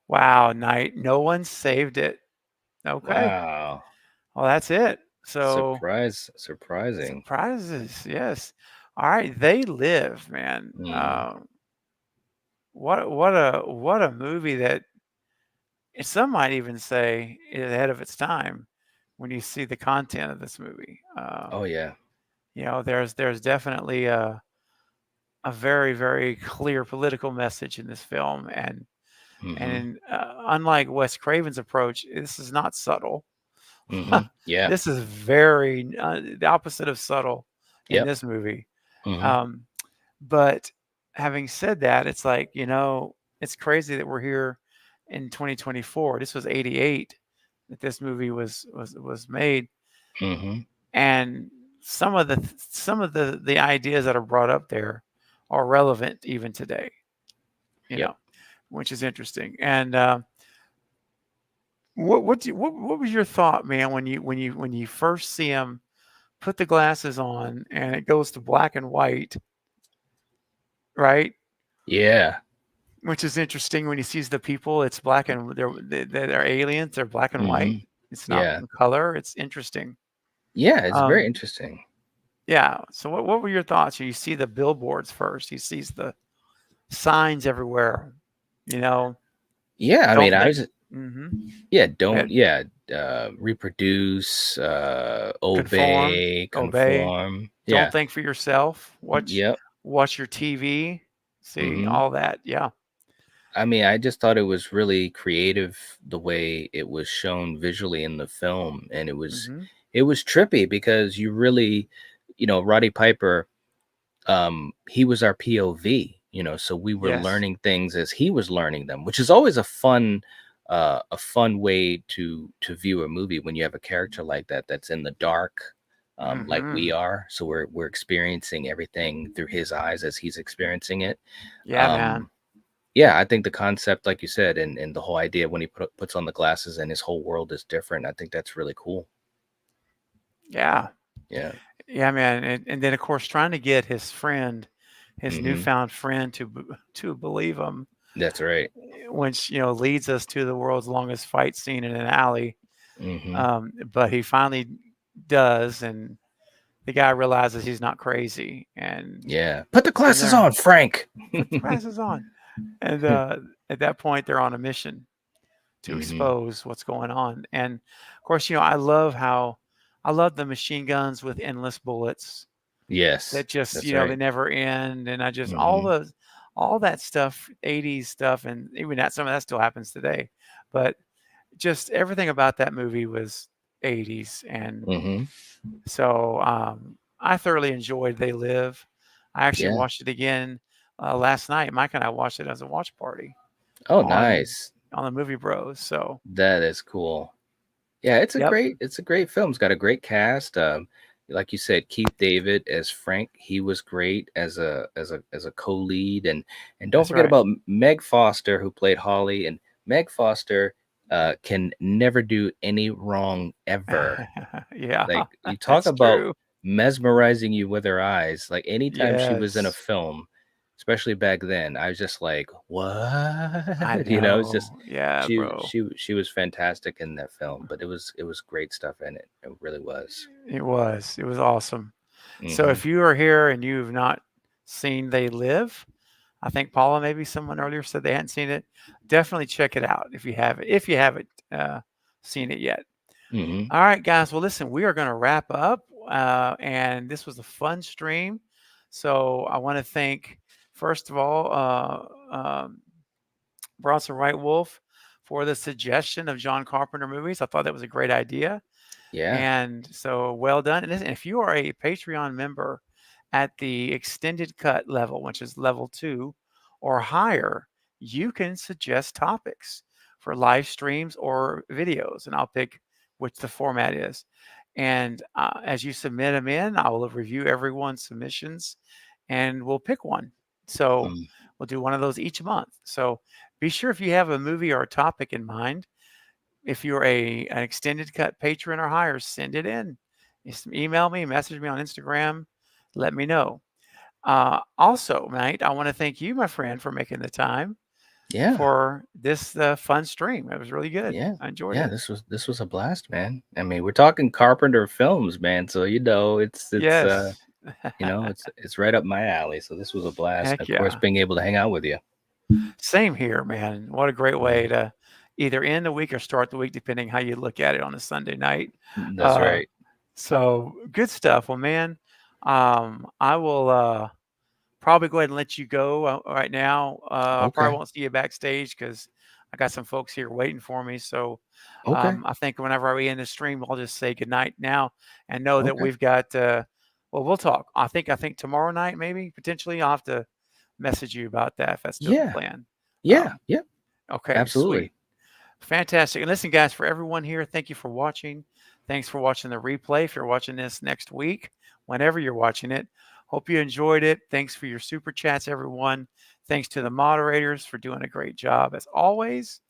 Speaker 2: Wow, Knight. No one saved it. Okay.
Speaker 3: Wow.
Speaker 2: Well, that's it. So
Speaker 3: Surprising.
Speaker 2: surprises, yes. All right, They Live, man.
Speaker 3: Mm.
Speaker 2: What a movie that some might even say is ahead of its time when you see the content of this movie.
Speaker 3: Oh yeah.
Speaker 2: there's definitely a very, very clear political message in this film, and unlike Wes Craven's approach, this is not subtle.
Speaker 3: Yeah.
Speaker 2: This is very the opposite of subtle in
Speaker 3: Yep.
Speaker 2: this movie.
Speaker 3: Hmm.
Speaker 2: Um, but having said that, it's like, it's crazy that we're here in 2024. This was 88 that this movie was made,
Speaker 3: Hmm.
Speaker 2: and some of the ideas that are brought up there are relevant even today, you
Speaker 3: Yep.
Speaker 2: know, which is interesting. And what was your thought, man, when you first see him put the glasses on and it goes to black and white, right?
Speaker 3: Yeah.
Speaker 2: Which is interesting when he sees the people. It's black and they're aliens. They're black and white.
Speaker 3: Hmm.
Speaker 2: It's not
Speaker 3: Yeah.
Speaker 2: in color. It's interesting.
Speaker 3: Yeah. It's very
Speaker 2: Um,
Speaker 3: interesting.
Speaker 2: yeah. So what were your thoughts? You see the billboards first. He sees the signs everywhere. You know,
Speaker 3: Yeah. I
Speaker 2: don't
Speaker 3: mean, I
Speaker 2: think.
Speaker 3: was,
Speaker 2: Mm-hmm.
Speaker 3: yeah,
Speaker 2: Go
Speaker 3: don't,
Speaker 2: ahead.
Speaker 3: yeah, reproduce,
Speaker 2: Conform,
Speaker 3: obey,
Speaker 2: obey.
Speaker 3: conform.
Speaker 2: Don't
Speaker 3: Yeah.
Speaker 2: think for yourself.
Speaker 3: Yep.
Speaker 2: Watch your TV. See
Speaker 3: Hmm.
Speaker 2: all that. Yeah.
Speaker 3: I mean, I just thought it was really creative the way it was shown visually in the film, and
Speaker 2: Mm-hmm.
Speaker 3: it was trippy because you really, Roddy Piper, he was our POV, so we were
Speaker 2: Yes.
Speaker 3: learning things as he was learning them, which is always a fun way to view a movie when you have a character like that that's in the dark, like we
Speaker 2: Mm-hmm.
Speaker 3: are. So we're experiencing everything through his eyes as he's experiencing it.
Speaker 2: Yeah, man.
Speaker 3: Um, yeah, I think the concept, like you said, and the whole idea when he puts on the glasses and his whole world is different, I think that's really cool.
Speaker 2: Yeah.
Speaker 3: Yeah.
Speaker 2: Yeah, man. And then of course trying to get his friend, his
Speaker 3: Hmm.
Speaker 2: newfound friend to believe him,
Speaker 3: That's right.
Speaker 2: which, leads us to the world's longest fight scene in an alley.
Speaker 3: Hmm.
Speaker 2: But he finally does, and the guy realizes he's not crazy, and
Speaker 3: Yeah. Put the
Speaker 2: then
Speaker 3: glasses
Speaker 2: they're
Speaker 3: on, Frank.
Speaker 2: put the glasses on. And at that point they're on a mission to
Speaker 3: Hmm.
Speaker 2: expose what's going on. And of course, I love the machine guns with endless bullets
Speaker 3: Yes,
Speaker 2: that just,
Speaker 3: that's
Speaker 2: they
Speaker 3: right.
Speaker 2: never end. And I just,
Speaker 3: Hmm.
Speaker 2: all that stuff, 80s stuff, and even that, some of that still happens today. But just everything about that movie was 80s. And
Speaker 3: Hmm.
Speaker 2: so I thoroughly enjoyed They Live. I actually
Speaker 3: Yeah.
Speaker 2: watched it again last night. Mike and I watched it as a watch party
Speaker 3: Oh,
Speaker 2: on
Speaker 3: nice.
Speaker 2: the Movie Bros. So,
Speaker 3: That is cool. Yeah,
Speaker 2: yep.
Speaker 3: it's a great film. It's got a great cast. Like you said, Keith David as Frank, he was great as a co-lead, and don't
Speaker 2: That's
Speaker 3: forget
Speaker 2: right.
Speaker 3: about Meg Foster who played Holly. And Meg Foster can never do any wrong ever.
Speaker 2: Yeah,
Speaker 3: Like, you talk
Speaker 2: that's
Speaker 3: about
Speaker 2: true.
Speaker 3: mesmerizing you with her eyes. Like, anytime she was in a
Speaker 2: Yes,
Speaker 3: film, especially back then, I was just like,
Speaker 2: I
Speaker 3: what? It's just
Speaker 2: know. Yeah, bro.
Speaker 3: she was fantastic in that film. But it was great stuff in it. It really was.
Speaker 2: It was. It was awesome. So
Speaker 3: Hmm.
Speaker 2: if you are here and you've not seen They Live, I think Paula, maybe someone earlier said they hadn't seen it. Definitely check it out if you haven't. If you haven't seen it yet.
Speaker 3: Hmm.
Speaker 2: All right, guys. Well, listen, we are going to wrap up, and this was a fun stream. So I want to thank, first of all, Bronson White Wolf for the suggestion of John Carpenter movies. I thought that was a great idea.
Speaker 3: Yeah.
Speaker 2: And so well done. And listen, if you are a Patreon member at the extended cut level, which is level 2 or higher, you can suggest topics for live streams or videos, and I'll pick which the format is. And as you submit them in, I will review everyone's submissions and we'll pick one. So
Speaker 3: Mm.
Speaker 2: we'll do one of those each month. So be sure, if you have a movie or a topic in mind, if you're an extended cut patron or higher, send it in. Just email me, message me on Instagram, let me know. Also, mate, I want to thank you, my friend, for making the time
Speaker 3: Yeah.
Speaker 2: for this fun stream. It was really good.
Speaker 3: Yeah.
Speaker 2: I enjoyed
Speaker 3: Yeah.
Speaker 2: it.
Speaker 3: This was a blast, man. I mean, we're talking Carpenter films, man. So
Speaker 2: Yes.
Speaker 3: it's right up my alley. So this was a blast.
Speaker 2: Heck
Speaker 3: Of course,
Speaker 2: yeah.
Speaker 3: being able to hang out with you.
Speaker 2: Same here, man. What a great way
Speaker 3: Mhm.
Speaker 2: to either end the week or start the week, depending how you look at it on a Sunday night.
Speaker 3: That's
Speaker 2: Uh,
Speaker 3: right.
Speaker 2: so good stuff. Well, man, I will probably go ahead and let you go right now. I probably won't see you backstage because I got some folks here waiting for me. So I think whenever we end the stream, I'll just say good night now and know that we've got. Well, we'll talk. I think tomorrow night, maybe potentially. I'll have to message you about that if that's still the plan.
Speaker 3: Yeah.
Speaker 2: Okay.
Speaker 3: Absolutely.
Speaker 2: Sweet. Fantastic. And listen, guys, for everyone here, thank you for watching. Thanks for watching the replay. If you're watching this next week, whenever you're watching it, hope you enjoyed it. Thanks for your super chats, everyone. Thanks to the moderators for doing a great job as always.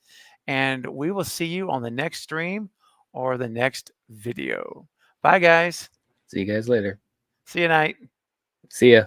Speaker 2: And we will see you on the next stream or the next video. Bye, guys.
Speaker 3: See you guys later.
Speaker 2: See you night.
Speaker 3: See ya.